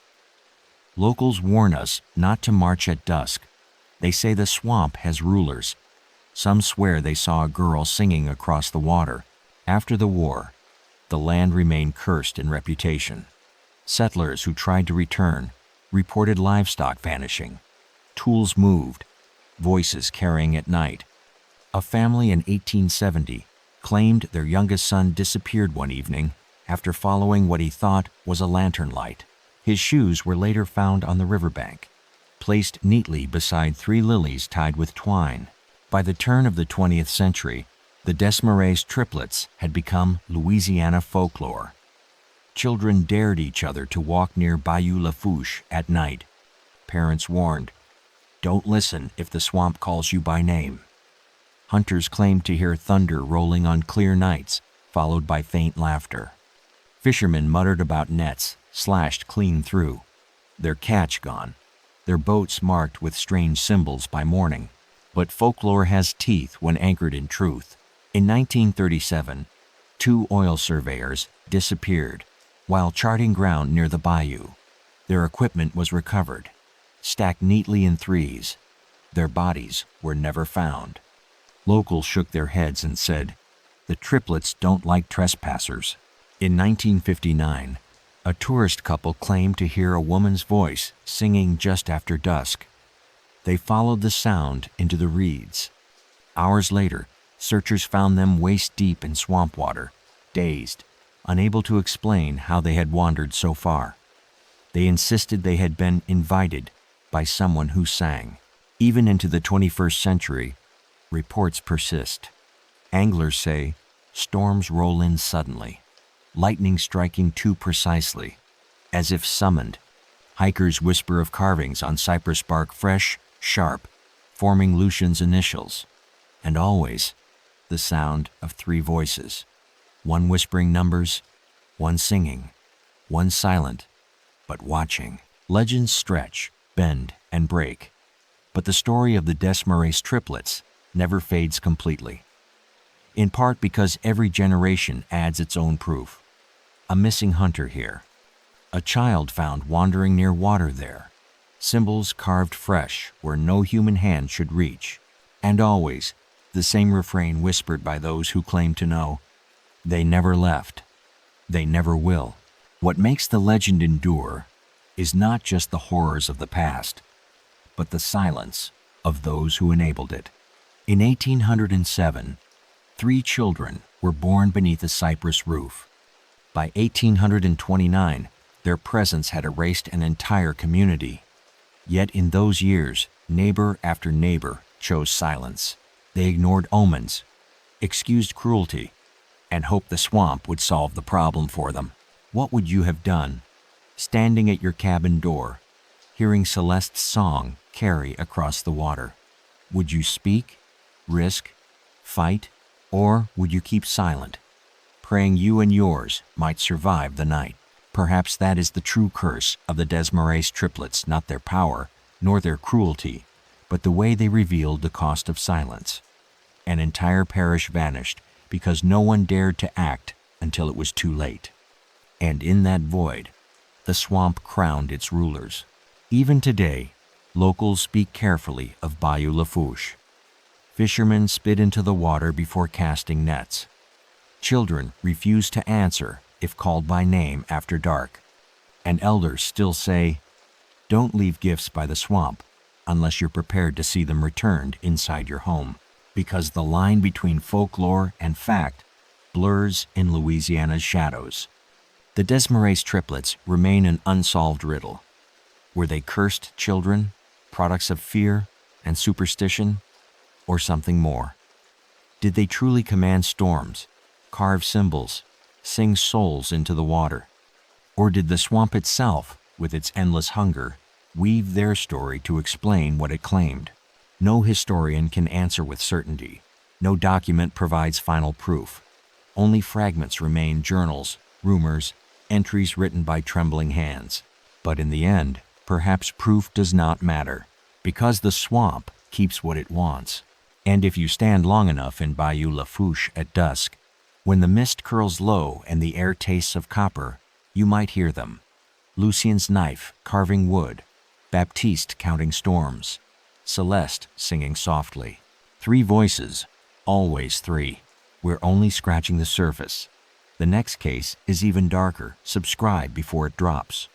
"Locals warn us not to march at dusk. They say the swamp has rulers. Some swear they saw a girl singing across the water." After the war, the land remained cursed in reputation. Settlers who tried to return reported livestock vanishing, tools moved, voices carrying at night. A family in 1870 claimed their youngest son disappeared one evening after following what he thought was a lantern light. His shoes were later found on the riverbank, placed neatly beside 3 lilies tied with twine. By the turn of the 20th century, the Desmarais triplets had become Louisiana folklore. Children dared each other to walk near Bayou Lafourche at night. Parents warned, "Don't listen if the swamp calls you by name." Hunters claimed to hear thunder rolling on clear nights, followed by faint laughter. Fishermen muttered about nets slashed clean through, their catch gone, their boats marked with strange symbols by morning. But folklore has teeth when anchored in truth. In 1937, 2 oil surveyors disappeared while charting ground near the bayou. Their equipment was recovered, stacked neatly in threes. Their bodies were never found. Locals shook their heads and said, "The triplets don't like trespassers." In 1959, a tourist couple claimed to hear a woman's voice singing just after dusk. They followed the sound into the reeds. Hours later, searchers found them waist-deep in swamp water, dazed, unable to explain how they had wandered so far. They insisted they had been invited by someone who sang. Even into the 21st century, reports persist. Anglers say storms roll in suddenly, lightning striking too precisely, as if summoned. Hikers whisper of carvings on cypress bark fresh, sharp, forming Lucian's initials, and always the sound of 3 voices, one whispering numbers, one singing, one silent, but watching. Legends stretch, bend, and break, but the story of the Desmarais triplets never fades completely. In part because every generation adds its own proof. A missing hunter here. A child found wandering near water there. Symbols carved fresh where no human hand should reach. And always, the same refrain whispered by those who claim to know. They never left. They never will. What makes the legend endure is not just the horrors of the past, but the silence of those who enabled it. In 1807, 3 children were born beneath a cypress roof. By 1829, their presence had erased an entire community. Yet in those years, neighbor after neighbor chose silence. They ignored omens, excused cruelty, and hoped the swamp would solve the problem for them. What would you have done, standing at your cabin door, hearing Celeste's song carry across the water? Would you speak, risk, fight, or would you keep silent, praying you and yours might survive the night? Perhaps that is the true curse of the Desmarais triplets, not their power, nor their cruelty, but the way they revealed the cost of silence. An entire parish vanished because no one dared to act until it was too late. And in that void, the swamp crowned its rulers. Even today, locals speak carefully of Bayou Lafourche. Fishermen spit into the water before casting nets. Children refuse to answer if called by name after dark. And elders still say, don't leave gifts by the swamp unless you're prepared to see them returned inside your home. Because the line between folklore and fact blurs in Louisiana's shadows. The Desmarais triplets remain an unsolved riddle. Were they cursed children, products of fear and superstition, or something more? Did they truly command storms, carve symbols, sing souls into the water? Or did the swamp itself, with its endless hunger, weave their story to explain what it claimed? No historian can answer with certainty. No document provides final proof. Only fragments remain: journals, rumors, entries written by trembling hands. But in the end, perhaps proof does not matter, because the swamp keeps what it wants. And if you stand long enough in Bayou Lafourche at dusk, when the mist curls low and the air tastes of copper, you might hear them. Lucien's knife carving wood, Baptiste counting storms, Celeste singing softly. 3 voices, always 3. We're only scratching the surface. The next case is even darker. Subscribe before it drops.